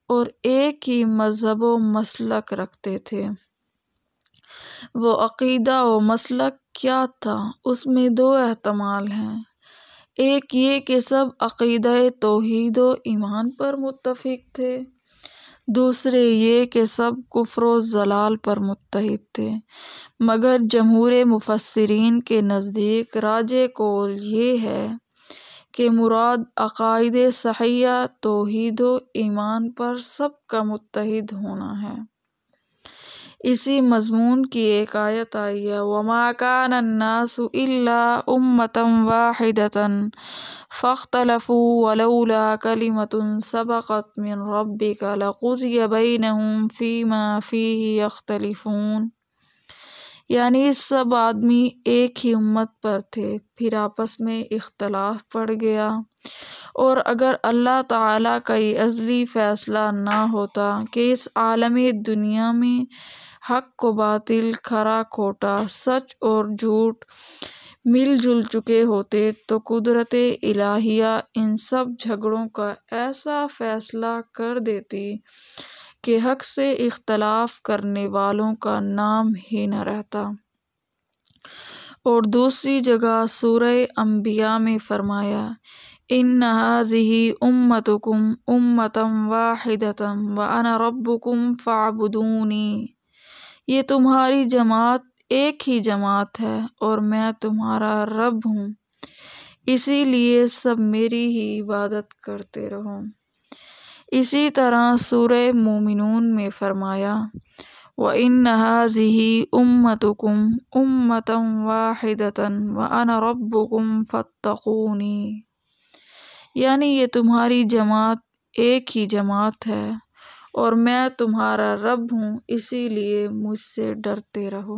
اور ایک ہی مذہب و مسلک رکھتے تھے۔ وہ عقیدہ و مسلک کیا تھا؟ اس میں دو احتمال ہیں۔ ایک یہ کہ سب عقیدہ توحید و ایمان پر متفق تھے، دوسرے یہ کہ سب کفر و ضلال پر متحد تھے، مگر جمہور مفسرین کے نزدیک راجح قول یہ ہے کہ مراد عقائد صحیحہ توحید و ایمان پر سب کا متحد ہونا ہے۔ اسی مضمون کی ایک آیت آئی ہے وَمَا كَانَ النَّاسُ إِلَّا أُمَّةً وَاحِدَةً فَاخْتَلَفُوا وَلَوْلَا كَلِمَةٌ سَبَقَتْ مِنْ رَبِّكَ لَقُضِيَ بَيْنَهُمْ فِيمَا فِيهِ يَخْتَلِفُونَ، یعنی سب آدمی ایک ہی امت پر تھے، پھر آپس میں اختلاف پڑ گیا، اور اگر اللہ تعالیٰ کا یہ ازلی فیصلہ نہ ہوتا کہ اس عالم دنیا میں حق و باطل، کھرا کھوٹا، سچ اور جھوٹ مل جل چکے ہوتے تو قدرت الہیہ ان سب جھگڑوں کا ایسا فیصلہ کر دیتی کہ حق سے اختلاف کرنے والوں کا نام ہی نہ رہتا۔ اور دوسری جگہ سورہ انبیاء میں فرمایا إِنَّ هَٰذِهِ أُمَّتُكُمْ أُمَّةً وَاحِدَةً وَأَنَا رَبُّكُمْ فَاعْبُدُونِي، یہ تمہاری جماعت ایک ہی جماعت ہے اور میں تمہارا رب ہوں، اسی لیے سب میری ہی عبادت کرتے رہو۔ اسی طرح سورہ مومنون میں فرمایا وَإِنَّ هَٰذِهِ أُمَّتُكُمْ أُمَّةً وَاحِدَةً وَأَنَا رَبُّكُمْ فَاتَّقُونِي، یعنی یہ تمہاری جماعت ایک ہی جماعت ہے اور میں تمہارا رب ہوں، اسی لیے مجھ سے ڈرتے رہو۔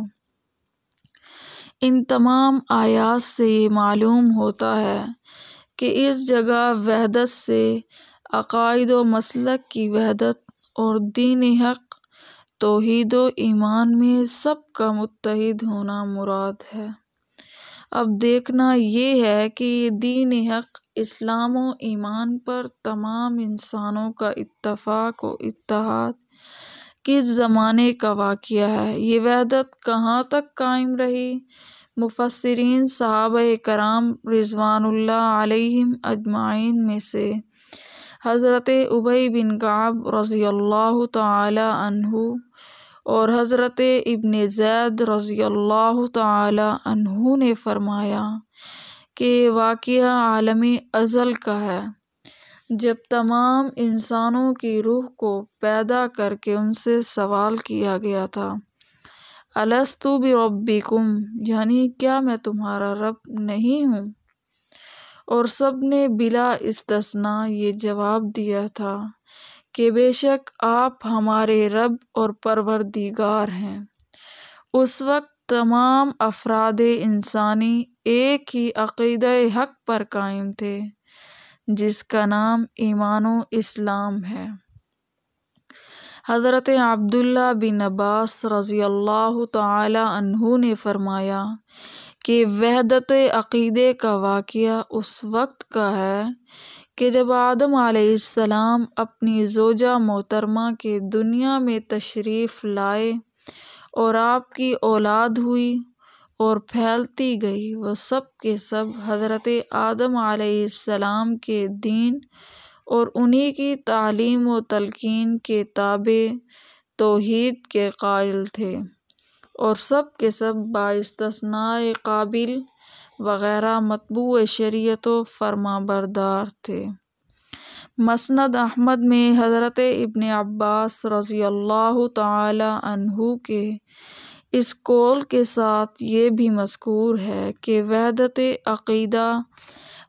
ان تمام آیات سے یہ معلوم ہوتا ہے کہ اس جگہ وحدت سے عقائد و مسلک کی وحدت اور دین حق توحید و ایمان میں سب کا متحد ہونا مراد ہے۔ اب دیکھنا یہ ہے کہ یہ دین حق اسلام و ایمان پر تمام انسانوں کا اتفاق و اتحاد کس زمانے کا واقعہ ہے؟ یہ وحدت کہاں تک قائم رہی؟ مفسرین صحابہ کرام رضوان اللہ علیہم اجمعین میں سے حضرت ابی بن کعب رضی اللہ تعالی عنہ اور حضرت ابن زید رضی اللہ تعالی عنہ نے فرمایا کہ یہ واقعہ عالم ازل کا ہے، جب تمام انسانوں کی روح کو پیدا کر کے ان سے سوال کیا گیا تھا الست بربکم، یعنی کیا میں تمہارا رب نہیں ہوں؟ اور سب نے بلا استثناء یہ جواب دیا تھا کہ بے شک آپ ہمارے رب اور پروردگار ہیں۔ اس وقت تمام افراد انسانی ایک ہی عقیدہ حق پر قائم تھے جس کا نام ایمان و اسلام ہے۔ حضرت عبداللہ بن عباس رضی اللہ تعالی عنہ نے فرمایا کہ وحدت عقیدے کا واقعہ اس وقت کا ہے کہ جب آدم علیہ السلام اپنی زوجہ محترمہ کے دنیا میں تشریف لائے اور آپ کی اولاد ہوئی اور پھیلتی گئی، وہ سب کے سب حضرت آدم علیہ السلام کے دین اور انہی کی تعلیم و تلقین کے تابع توحید کے قائل تھے، اور سب کے سب باستثناء قابل وغیرہ متبوع شریعت و فرما بردار تھے۔ مسند احمد میں حضرت ابن عباس رضی اللہ تعالی عنہ کے اس قول کے ساتھ یہ بھی مذکور ہے کہ وحدت عقیدہ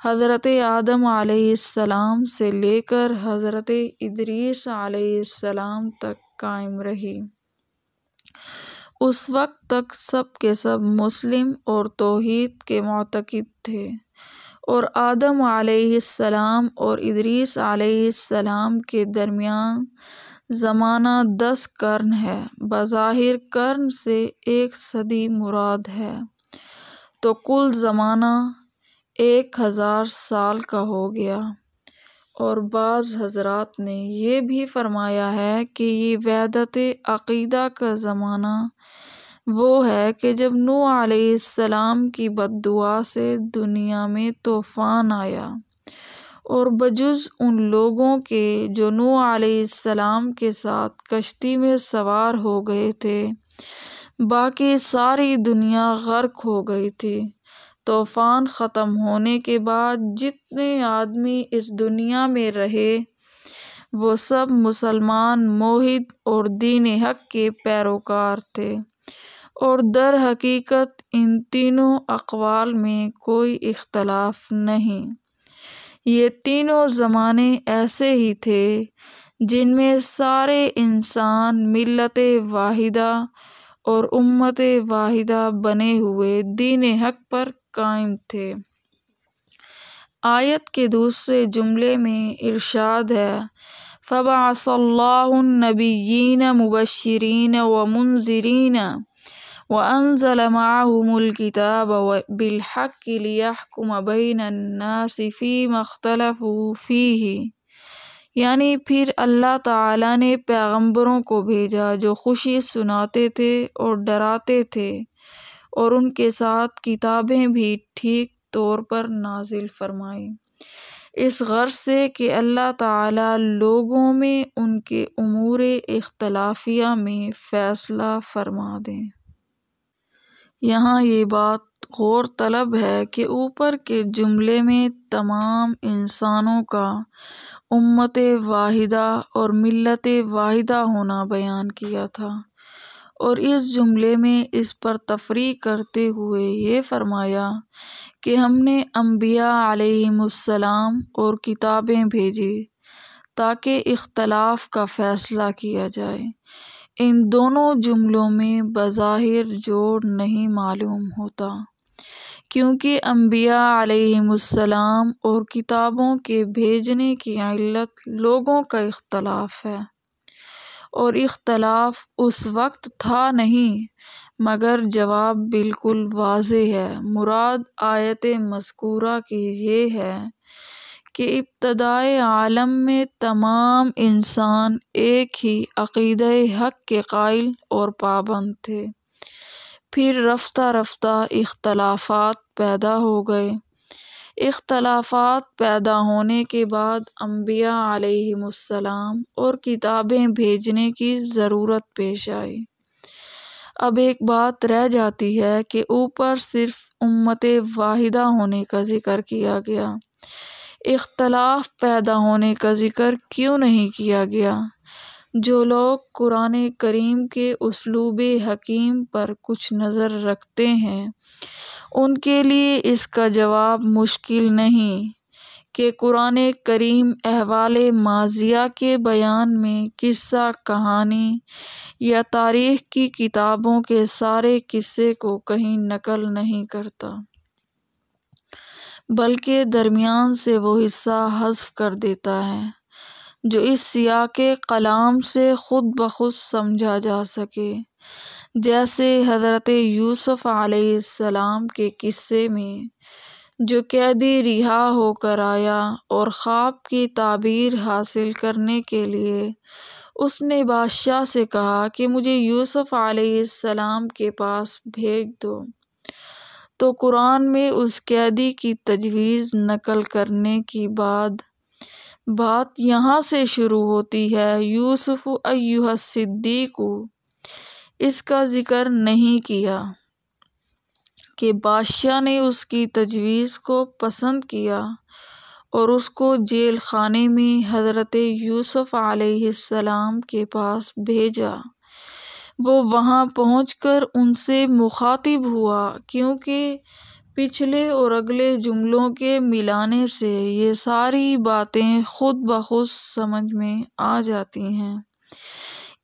حضرت آدم علیہ السلام سے لے کر حضرت ادریس علیہ السلام تک قائم رہی۔ اس وقت تک سب کے سب مسلم اور توحید کے معتقد تھے، اور آدم علیہ السلام اور ادریس علیہ السلام کے درمیان زمانہ 10 قرن ہے۔ بظاہر قرن سے 1 صدی مراد ہے، تو کل زمانہ 1000 سال کا ہو گیا۔ اور بعض حضرات نے یہ بھی فرمایا ہے کہ یہ وحدت عقیدہ کا زمانہ وہ ہے کہ جب نوح علیہ السلام کی بد دعا سے دنیا میں طوفان آیا، اور بجز ان لوگوں کے جو نوح علیہ السلام کے ساتھ کشتی میں سوار ہو گئے تھے، باقی ساری دنیا غرق ہو گئی تھی۔ طوفان ختم ہونے کے بعد جتنے آدمی اس دنیا میں رہے وہ سب مسلمان موحد اور دین حق کے پیروکار تھے، اور در حقیقت ان تینوں اقوال میں کوئی اختلاف نہیں۔ یہ تینوں زمانے ایسے ہی تھے جن میں سارے انسان ملت واحدہ اور امت واحدہ بنے ہوئے دین حق پر قائم تھے۔ آیت کے دوسرے جملے میں ارشاد ہے فَبَعَثَ اللَّهُ النَّبِيِّينَ مُبَشِّرِينَ وَمُنذِرِينَ وَأَنزَلَ مَعَهُمُ الْكِتَابَ بِالْحَقِّ لِيَحْكُمَ بَيْنَ النَّاسِ فِيمَا اخْتَلَفُوا فِيهِ، یعنی پھر اللہ تعالیٰ نے پیغمبروں کو بھیجا جو خوشی سناتے تھے اور ڈراتے تھے، اور ان کے ساتھ کتابیں بھی ٹھیک طور پر نازل فرمائیں، اس غرض سے کہ اللہ تعالیٰ لوگوں میں ان کے امور اختلافیہ میں فیصلہ فرما دیں۔ یہاں یہ بات غور طلب ہے کہ اوپر کے جملے میں تمام انسانوں کا امت واحدہ اور ملت واحدہ ہونا بیان کیا تھا، اور اس جملے میں اس پر تفریح کرتے ہوئے یہ فرمایا کہ ہم نے انبیاء علیہم السلام اور کتابیں بھیجی تاکہ اختلاف کا فیصلہ کیا جائے۔ ان دونوں جملوں میں بظاہر جوڑ نہیں معلوم ہوتا، کیونکہ انبیاء علیہم السلام اور کتابوں کے بھیجنے کی علت لوگوں کا اختلاف ہے، اور اختلاف اس وقت تھا نہیں، مگر جواب بالکل واضح ہے۔ مراد آیت مذکورہ کی یہ ہے کہ ابتدائے عالم میں تمام انسان ایک ہی عقیدہ حق کے قائل اور پابند تھے، پھر رفتہ رفتہ اختلافات پیدا ہو گئے۔ اختلافات پیدا ہونے کے بعد انبیاء علیہم السلام اور کتابیں بھیجنے کی ضرورت پیش آئی۔ اب ایک بات رہ جاتی ہے کہ اوپر صرف امت واحدہ ہونے کا ذکر کیا گیا، اختلاف پیدا ہونے کا ذکر کیوں نہیں کیا گیا؟ جو لوگ قرآن کریم کے اسلوب حکیم پر کچھ نظر رکھتے ہیں ان کے لیے اس کا جواب مشکل نہیں کہ قرآن کریم احوال ماضیہ کے بیان میں قصہ کہانی یا تاریخ کی کتابوں کے سارے قصے کو کہیں نقل نہیں کرتا، بلکہ درمیان سے وہ حصہ حذف کر دیتا ہے جو اس سیاق کلام سے خود بخود سمجھا جا سکے، جیسے حضرت یوسف علیہ السلام کے قصے میں جو قیدی رہا ہو کر آیا اور خواب کی تعبیر حاصل کرنے کے لیے اس نے بادشاہ سے کہا کہ مجھے یوسف علیہ السلام کے پاس بھیج دو، تو قرآن میں اس قیدی کی تجویز نقل کرنے کی بعد بات یہاں سے شروع ہوتی ہے یوسف ایھا الصدیق، اس کا ذکر نہیں کیا کہ بادشاہ نے اس کی تجویز کو پسند کیا اور اس کو جیل خانے میں حضرت یوسف علیہ السلام کے پاس بھیجا۔ وہ وہاں پہنچ کر ان سے مخاطب ہوا، کیونکہ پچھلے اور اگلے جملوں کے ملانے سے یہ ساری باتیں خود بخود سمجھ میں آ جاتی ہیں۔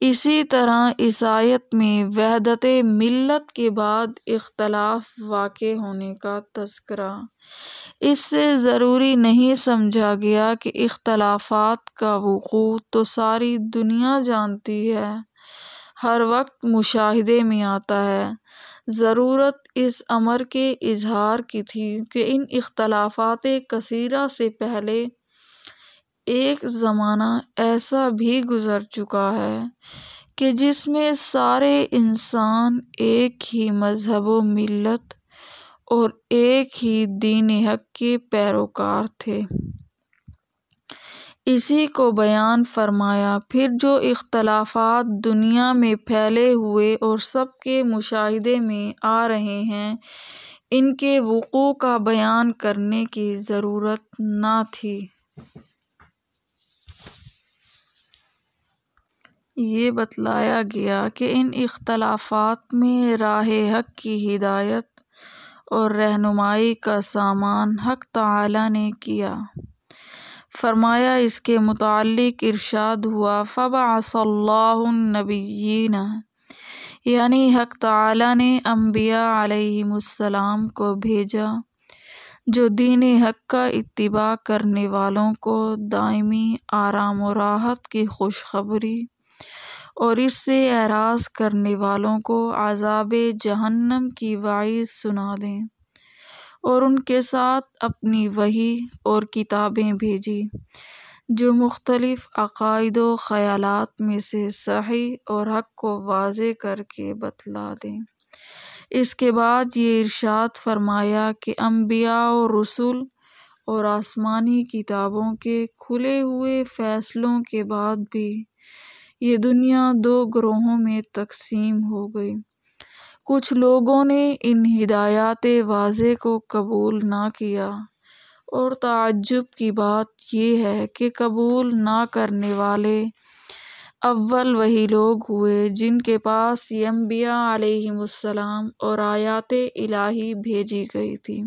اسی طرح اس آیت میں وحدت ملت کے بعد اختلاف واقع ہونے کا تذکرہ اس سے ضروری نہیں سمجھا گیا کہ اختلافات کا وقوع تو ساری دنیا جانتی ہے، ہر وقت مشاہدے میں آتا ہے۔ ضرورت اس امر کے اظہار کی تھی کہ ان اختلافات کثیرہ سے پہلے ایک زمانہ ایسا بھی گزر چکا ہے کہ جس میں سارے انسان ایک ہی مذہب و ملت اور ایک ہی دین حق کے پیروکار تھے۔ اسی کو بیان فرمایا۔ پھر جو اختلافات دنیا میں پھیلے ہوئے اور سب کے مشاہدے میں آ رہے ہیں، ان کے وقوع کا بیان کرنے کی ضرورت نہ تھی۔ یہ بتلایا گیا کہ ان اختلافات میں راہ حق کی ہدایت اور رہنمائی کا سامان حق تعالیٰ نے کیا۔ فرمایا اس کے متعلق ارشاد ہوا، فَبَعَثَ اللَّهُ النَّبِيِّينَ، یعنی حق تعالیٰ نے انبیاء علیہم السلام کو بھیجا جو دین حق کا اتباع کرنے والوں کو دائمی آرام و راحت کی خوشخبری اور اس سے اعراض کرنے والوں کو عذاب جہنم کی وعید سنا دیں، اور ان کے ساتھ اپنی وحی اور کتابیں بھیجی جو مختلف عقائد و خیالات میں سے صحیح اور حق کو واضح کر کے بتلا دیں۔ اس کے بعد یہ ارشاد فرمایا کہ انبیاء و رسول اور آسمانی کتابوں کے کھلے ہوئے فیصلوں کے بعد بھی یہ دنیا دو گروہوں میں تقسیم ہو گئی۔ کچھ لوگوں نے ان ہدایات واضح کو قبول نہ کیا، اور تعجب کی بات یہ ہے کہ قبول نہ کرنے والے اول وہی لوگ ہوئے جن کے پاس یہ انبیاء علیہم السلام اور آیات الہی بھیجی گئی تھی،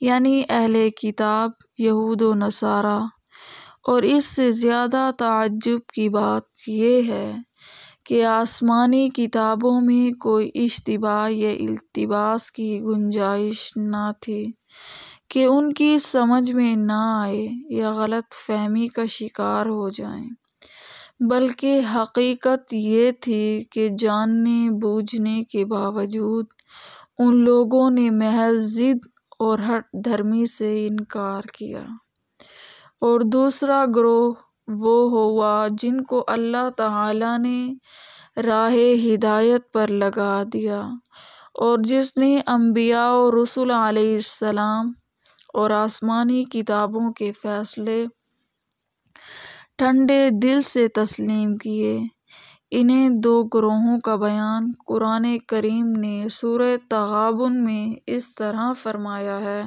یعنی اہل کتاب یہود و نصارہ۔ اور اس سے زیادہ تعجب کی بات یہ ہے کہ آسمانی کتابوں میں کوئی اشتباہ یا التباس کی گنجائش نہ تھی کہ ان کی سمجھ میں نہ آئے یا غلط فہمی کا شکار ہو جائیں، بلکہ حقیقت یہ تھی کہ جاننے بوجھنے کے باوجود ان لوگوں نے محض ضد اور ہٹ دھرمی سے انکار کیا۔ اور دوسرا گروہ وہ ہوا جن کو اللہ تعالیٰ نے راہ ہدایت پر لگا دیا، اور جس نے انبیاء و رسول علیہ السلام اور آسمانی کتابوں کے فیصلے ٹھنڈے دل سے تسلیم کیے۔ انہیں دو گروہوں کا بیان قرآن کریم نے سورہ تغابن میں اس طرح فرمایا ہے،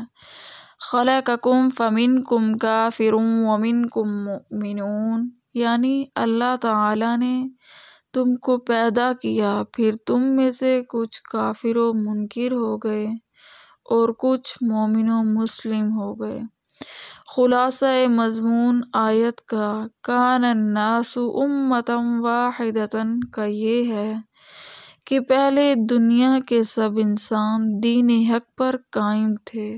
خَلَقَکُم فَمِنکم کافر وَمِنکم مُؤْمِنٌ، یعنی اللہ تعالیٰ نے تم کو پیدا کیا، پھر تم میں سے کچھ کافر و منکر ہو گئے اور کچھ مومن و مسلم ہو گئے۔ خلاصہ مضمون آیت کا کان الناس امۃ واحدۃ کا یہ ہے کہ پہلے دنیا کے سب انسان دین حق پر قائم تھے،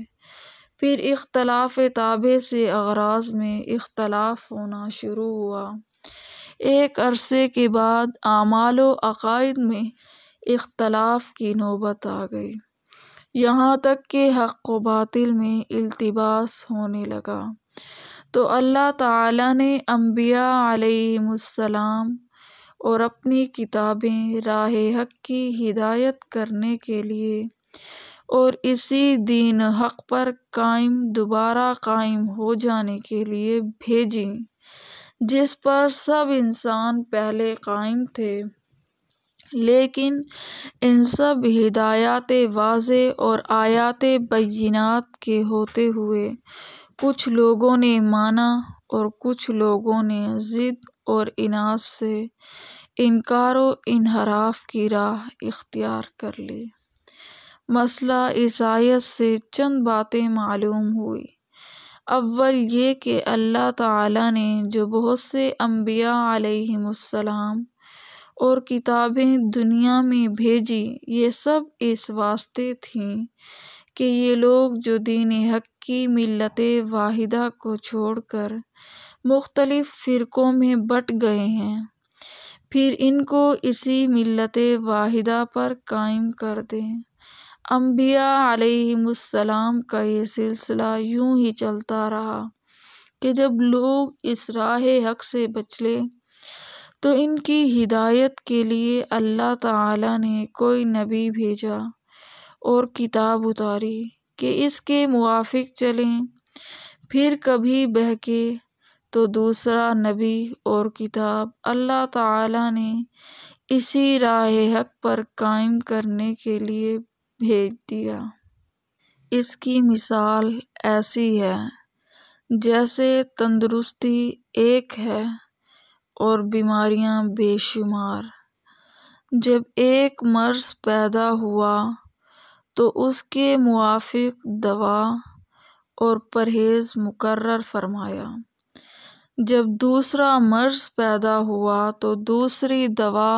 پھر اختلاف تابع سے اغراض میں اختلاف ہونا شروع ہوا، ایک عرصے کے بعد اعمال و عقائد میں اختلاف کی نوبت آ گئی، یہاں تک کہ حق و باطل میں التباس ہونے لگا۔ تو اللہ تعالیٰ نے انبیاء علیہم السلام اور اپنی کتابیں راہ حق کی ہدایت کرنے کے لیے اور اسی دین حق پر دوبارہ قائم ہو جانے کے لیے بھیجیں جس پر سب انسان پہلے قائم تھے، لیکن ان سب ہدایات واضح اور آیات بینات کے ہوتے ہوئے کچھ لوگوں نے مانا اور کچھ لوگوں نے ضد اور عناد سے انکار و انحراف کی راہ اختیار کر لی۔ مسئلہ اس آیت سے چند باتیں معلوم ہوئی۔ اول یہ کہ اللہ تعالیٰ نے جو بہت سے انبیاء علیہم السلام اور کتابیں دنیا میں بھیجی، یہ سب اس واسطے تھیں کہ یہ لوگ جو دین حق کی ملت واحدہ کو چھوڑ کر مختلف فرقوں میں بٹ گئے ہیں، پھر ان کو اسی ملت واحدہ پر قائم کر دیں۔ انبیاء علیہم السلام کا یہ سلسلہ یوں ہی چلتا رہا کہ جب لوگ اس راہ حق سے بچلے تو ان کی ہدایت کے لیے اللہ تعالیٰ نے کوئی نبی بھیجا اور کتاب اتاری کہ اس کے موافق چلیں، پھر کبھی بہکے تو دوسرا نبی اور کتاب اللہ تعالیٰ نے اسی راہ حق پر قائم کرنے کے لیے بھیج دیا۔ اس کی مثال ایسی ہے جیسے تندرستی ایک ہے اور بیماریاں بے شمار۔ جب ایک مرض پیدا ہوا تو اس کے موافق دوا اور پرہیز مقرر فرمایا، جب دوسرا مرض پیدا ہوا تو دوسری دوا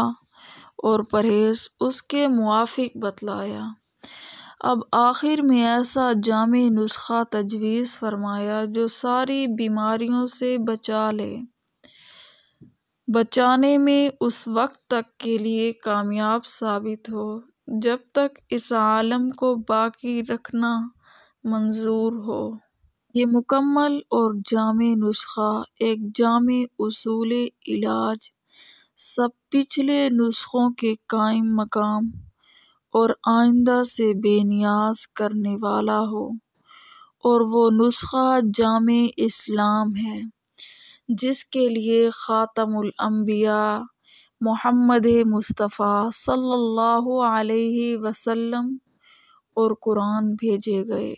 اور پرہیز اس کے موافق بتلایا، اب آخر میں ایسا جامع نسخہ تجویز فرمایا جو ساری بیماریوں سے بچا لے، بچانے میں اس وقت تک کے لیے کامیاب ثابت ہو جب تک اس عالم کو باقی رکھنا منظور ہو۔ یہ مکمل اور جامع نسخہ ایک جامع اصول علاج سب پچھلے نسخوں کے قائم مقام اور آئندہ سے بے نیاز کرنے والا ہو، اور وہ نسخہ جامع اسلام ہے جس کے لیے خاتم الانبیاء محمد مصطفیٰ صلی اللہ علیہ وسلم اور قرآن بھیجے گئے،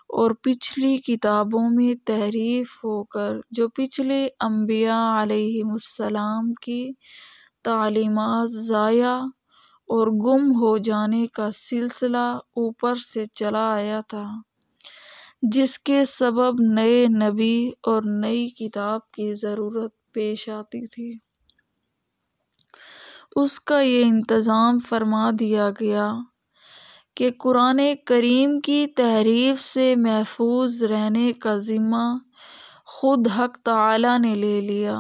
اور پچھلی کتابوں میں تحریف ہو کر جو پچھلے انبیاء علیہم السلام کی تعلیمات ضائع اور گم ہو جانے کا سلسلہ اوپر سے چلا آیا تھا، جس کے سبب نئے نبی اور نئی کتاب کی ضرورت پیش آتی تھی، اس کا یہ انتظام فرما دیا گیا کہ قرآن کریم کی تحریف سے محفوظ رہنے کا ذمہ خود حق تعالیٰ نے لے لیا،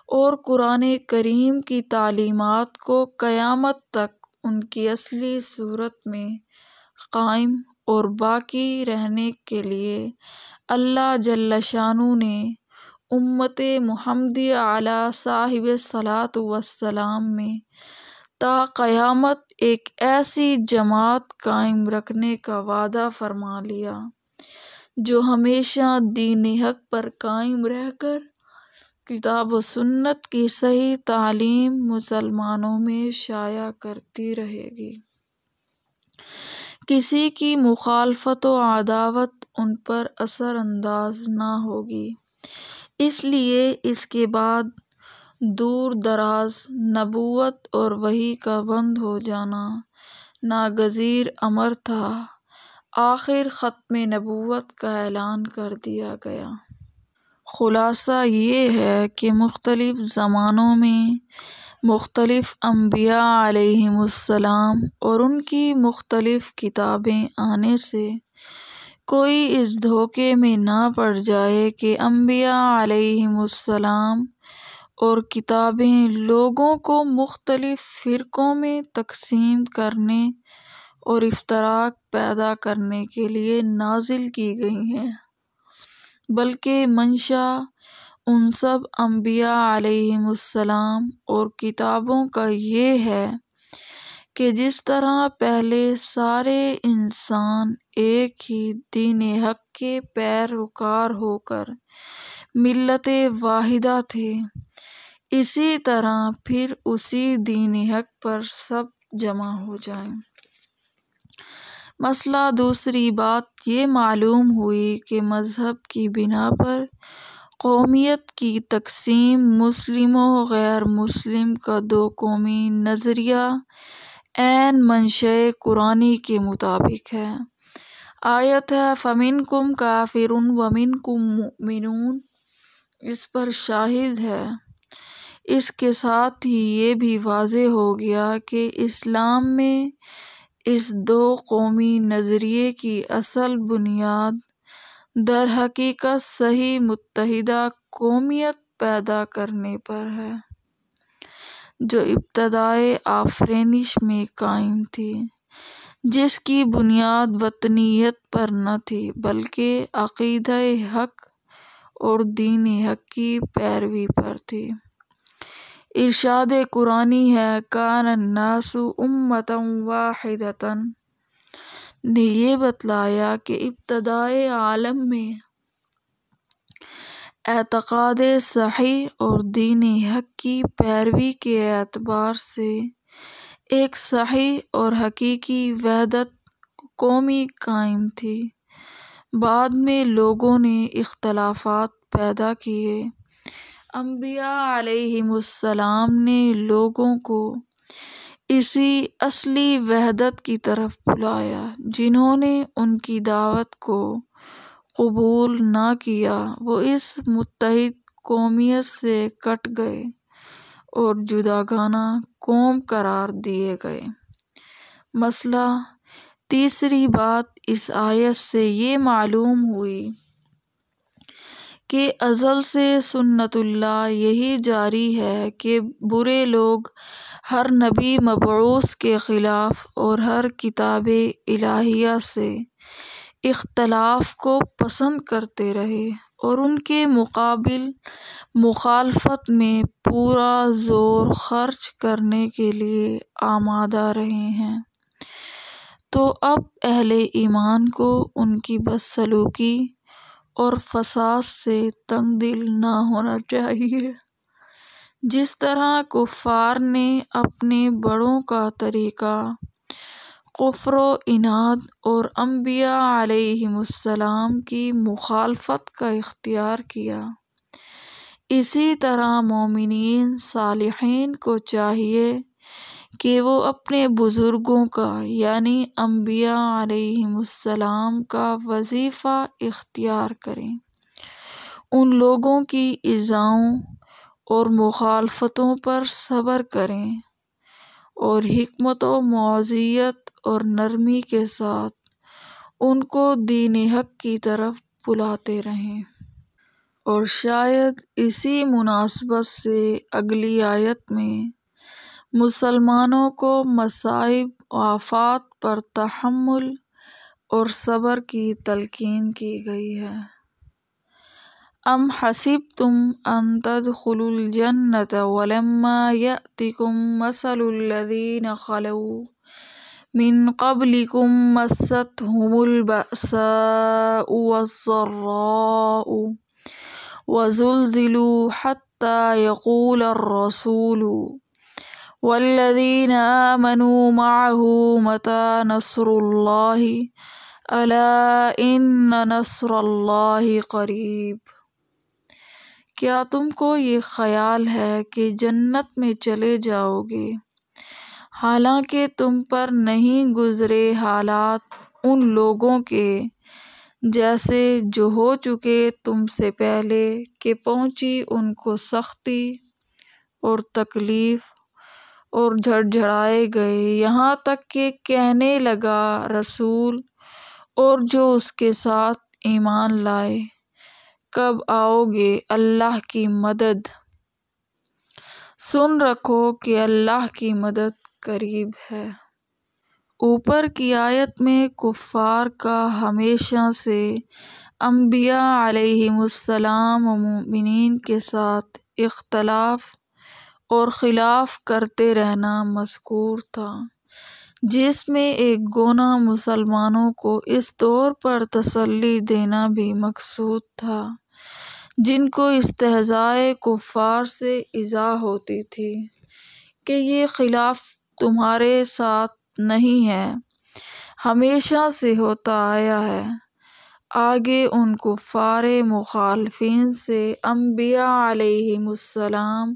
اور قرآن کریم کی تعلیمات کو قیامت تک ان کی اصلی صورت میں قائم اور باقی رہنے کے لیے اللہ جل شانہ نے امت محمدیہ علیہ صاحب الصلاۃ والسلام میں تا قیامت ایک ایسی جماعت قائم رکھنے کا وعدہ فرما لیا جو ہمیشہ دین حق پر قائم رہ کر کتاب و سنت کی صحیح تعلیم مسلمانوں میں شائع کرتی رہے گی۔ کسی کی مخالفت و عداوت ان پر اثر انداز نہ ہوگی، اس لیے اس کے بعد دور دراز نبوت اور وحی کا بند ہو جانا ناگزیر امر تھا۔ آخر ختم نبوت کا اعلان کر دیا گیا۔ خلاصہ یہ ہے کہ مختلف زمانوں میں مختلف انبیاء علیہم السلام اور ان کی مختلف کتابیں آنے سے کوئی اس دھوکے میں نہ پڑ جائے کہ انبیاء علیہم السلام اور کتابیں لوگوں کو مختلف فرقوں میں تقسیم کرنے اور افتراق پیدا کرنے کے لیے نازل کی گئی ہیں، بلکہ منشا ان سب انبیاء علیہم السلام اور کتابوں کا یہ ہے کہ جس طرح پہلے سارے انسان ایک ہی دین حق کے پیروکار ہو کر ملت واحدہ تھے، اسی طرح پھر اسی دین حق پر سب جمع ہو جائیں۔ مسئلہ دوسری بات یہ معلوم ہوئی کہ مذہب کی بنا پر قومیت کی تقسیم مسلم و غیر مسلم کا دو قومی نظریہ عین منشأ قرآنی کے مطابق ہے۔ آیت ہے فَمِنْكُمْ كَافِرٌ وَمِنْكُمْ مُؤْمِنُونَ، اس پر شاہد ہے۔ اس کے ساتھ ہی یہ بھی واضح ہو گیا کہ اسلام میں اس دو قومی نظریے کی اصل بنیاد در حقیقت صحیح متحدہ قومیت پیدا کرنے پر ہے، جو ابتدائے آفرینش میں قائم تھی، جس کی بنیاد وطنیت پر نہ تھی بلکہ عقیدہ حق اور دین حق کی پیروی پر تھی۔ ارشاد قرآنی ہے کان الناس امۃ واحدۃ، نے یہ بتلایا کہ ابتدائے عالم میں اعتقاد صحیح اور دین حق کی پیروی کے اعتبار سے ایک صحیح اور حقیقی وحدت قومی قائم تھی۔ بعد میں لوگوں نے اختلافات پیدا کیے۔ انبیاء علیہم السلام نے لوگوں کو اسی اصلی وحدت کی طرف بلایا۔ جنہوں نے ان کی دعوت کو قبول نہ کیا وہ اس متحد قومیت سے کٹ گئے اور جداگانہ قوم قرار دیے گئے۔ مسئلہ تیسری بات اس آیت سے یہ معلوم ہوئی کہ ازل سے سنت اللہ یہی جاری ہے کہ برے لوگ ہر نبی مبعوث کے خلاف اور ہر کتاب الہیہ سے اختلاف کو پسند کرتے رہے اور ان کے مقابل مخالفت میں پورا زور خرچ کرنے کے لیے آمادہ رہے ہیں۔ تو اب اہل ایمان کو ان کی بدسلوکی اور فساد سے تنگ دل نہ ہونا چاہیے۔ جس طرح کفار نے اپنے بڑوں کا طریقہ کفر و عناد اور انبیاء علیہم السلام کی مخالفت کا اختیار کیا، اسی طرح مومنین صالحین کو چاہیے کہ وہ اپنے بزرگوں کا یعنی انبیاء علیہم السلام کا وظیفہ اختیار کریں، ان لوگوں کی ایذاؤں اور مخالفتوں پر صبر کریں اور حکمت و موعظیت اور نرمی کے ساتھ ان کو دین حق کی طرف بلاتے رہیں۔ اور شاید اسی مناسبت سے اگلی آیت میں مسلمانوں کو مصائب و آفات پر تحمل اور صبر کی تلقین کی گئی ہے۔ ام حسبتم ان تدخلوا الجنة ولما يأتكم مثل الذين خلوا من قبلكم مستهم البأساء والضراء وزلزلوا حتى يقول الرسول والذين آمنوا معه متى نصر الله ألا إن نصر الله قریب۔ کیا تم کو یہ خیال ہے کہ جنت میں چلے جاؤ گے حالانکہ تم پر نہیں گزرے حالات ان لوگوں کے جیسے جو ہو چکے تم سے پہلے کہ پہنچی ان کو سختی اور تکلیف اور جھڑجھڑائے گئے یہاں تک کہ کہنے لگا رسول اور جو اس کے ساتھ ایمان لائے کب آؤ گے اللہ کی مدد؟ سن رکھو کہ اللہ کی مدد قریب ہے۔ اوپر کی آیت میں کفار کا ہمیشہ سے انبیاء علیہم السلام و مومنین کے ساتھ اختلاف اور خلاف کرتے رہنا مذکور تھا، جس میں ایک گونا مسلمانوں کو اس طور پر تسلی دینا بھی مقصود تھا جن کو استہزائے کفار سے ایذا ہوتی تھی کہ یہ خلاف تمہارے ساتھ نہیں ہے، ہمیشہ سے ہوتا آیا ہے۔ آگے ان کفار مخالفین سے انبیاء علیہم السلام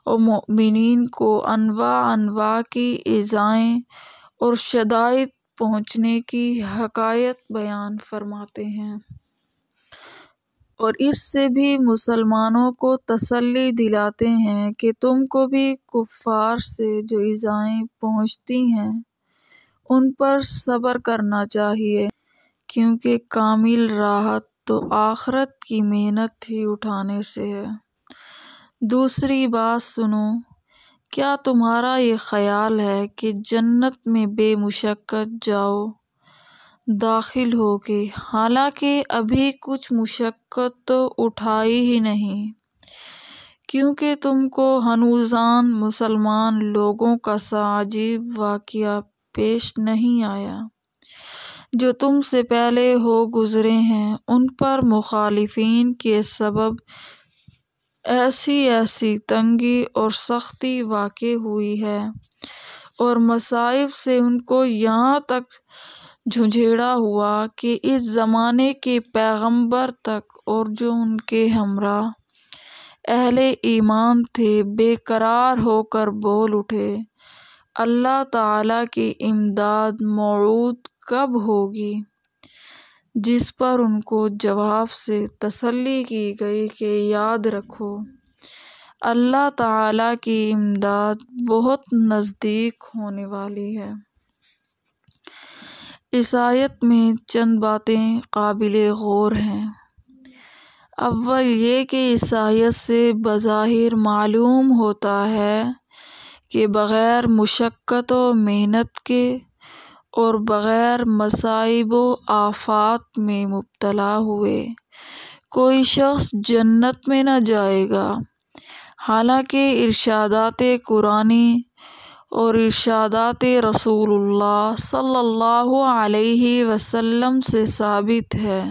اور مومنین کو انواع کی ایذائیں اور شدائد پہنچنے کی حقائق بیان فرماتے ہیں، اور اس سے بھی مسلمانوں کو تسلی دلاتے ہیں کہ تم کو بھی کفار سے جو ایذائیں پہنچتی ہیں ان پر صبر کرنا چاہیے، کیونکہ کامل راحت تو آخرت کی محنت ہی اٹھانے سے ہے۔ دوسری بات سنو، کیا تمہارا یہ خیال ہے کہ جنت میں بے مشقت جاؤ داخل ہوگے، حالانکہ ابھی کچھ مشقت تو اٹھائی ہی نہیں، کیونکہ تم کو ہنوزان مسلمان لوگوں کا سا عجیب واقعہ پیش نہیں آیا جو تم سے پہلے ہو گزرے ہیں، ان پر مخالفین کے سبب ایسی تنگی اور سختی واقع ہوئی ہے اور مصائب سے ان کو یہاں تک جھنجھوڑا ہوا کہ اس زمانے کے پیغمبر تک اور جو ان کے ہمراہ اہل ایمان تھے بے قرار ہو کر بول اٹھے، اللہ تعالیٰ کی امداد موعود کب ہوگی؟ جس پر ان کو جواب سے تسلی کی گئی کہ یاد رکھو، اللہ تعالیٰ کی امداد بہت نزدیک ہونے والی ہے۔ اس آیت میں چند باتیں قابل غور ہیں۔ اول یہ کہ اس آیت سے بظاہر معلوم ہوتا ہے کہ بغیر مشقت و محنت کے اور بغیر مصائب و آفات میں مبتلا ہوئے کوئی شخص جنت میں نہ جائے گا، حالانکہ ارشادات قرآنی اور ارشادات رسول اللہ صلی اللہ علیہ وسلم سے ثابت ہے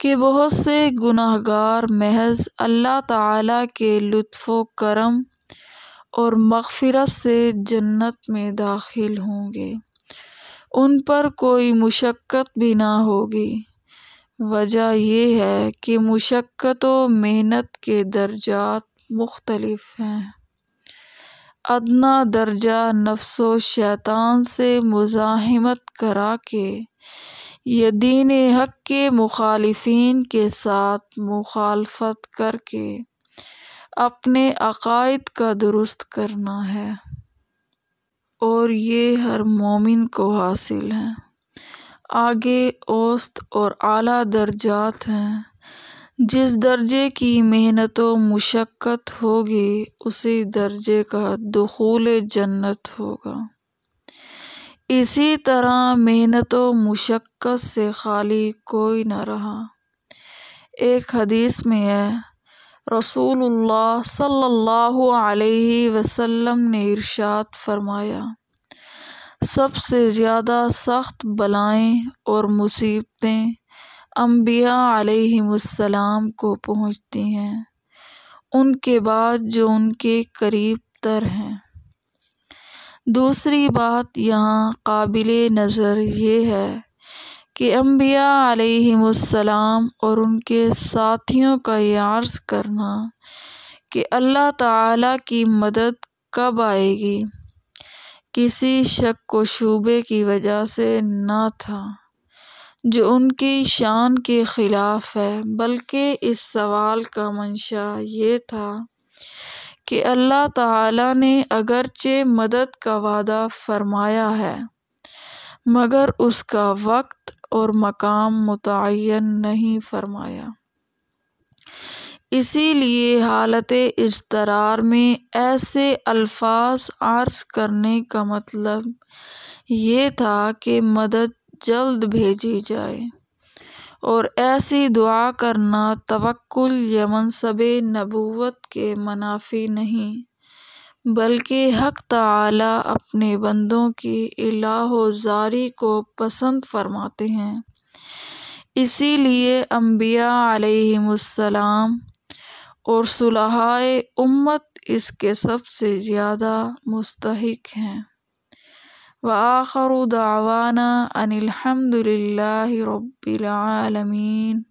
کہ بہت سے گناہ گار محض اللہ تعالیٰ کے لطف و کرم اور مغفرت سے جنت میں داخل ہوں گے، ان پر کوئی مشقت بھی نہ ہوگی۔ وجہ یہ ہے کہ مشقت و محنت کے درجات مختلف ہیں۔ ادنیٰ درجہ نفس و شیطان سے مزاحمت کرا کے یا دین حق کے مخالفین کے ساتھ مخالفت کر کے اپنے عقائد کا درست کرنا ہے، اور یہ ہر مومن کو حاصل ہے۔ آگے اوسط اور اعلیٰ درجات ہیں، جس درجے کی محنت و مشقت ہوگی اسی درجے کا دخول جنت ہوگا۔ اسی طرح محنت و مشقت سے خالی کوئی نہ رہا۔ ایک حدیث میں ہے، رسول اللہ صلی اللہ علیہ وسلم نے ارشاد فرمایا، سب سے زیادہ سخت بلائیں اور مصیبتیں انبیاء علیہم السلام کو پہنچتی ہیں، ان کے بعد جو ان کے قریب تر ہیں۔ دوسری بات یہاں قابل نظر یہ ہے کہ انبیاء علیہم السلام اور ان کے ساتھیوں کا یہ عرض کرنا کہ اللہ تعالیٰ کی مدد کب آئے گی کسی شک و شبے کی وجہ سے نہ تھا جو ان کی شان کے خلاف ہے، بلکہ اس سوال کا منشا یہ تھا کہ اللہ تعالیٰ نے اگرچہ مدد کا وعدہ فرمایا ہے مگر اس کا وقت اور مقام متعین نہیں فرمایا۔ اسی لیے حالت اضطرار میں ایسے الفاظ عرض کرنے کا مطلب یہ تھا کہ مدد جلد بھیجی جائے، اور ایسی دعا کرنا توکل یا منصب نبوت کے منافی نہیں، بلکہ حق تعالیٰ اپنے بندوں کی اصلاح و زاری کو پسند فرماتے ہیں۔ اسی لیے انبیاء علیہم السلام اور صلحائے امت اس کے سب سے زیادہ مستحق ہیں۔ وآخر دعوانا ان الحمد للہ رب العالمین۔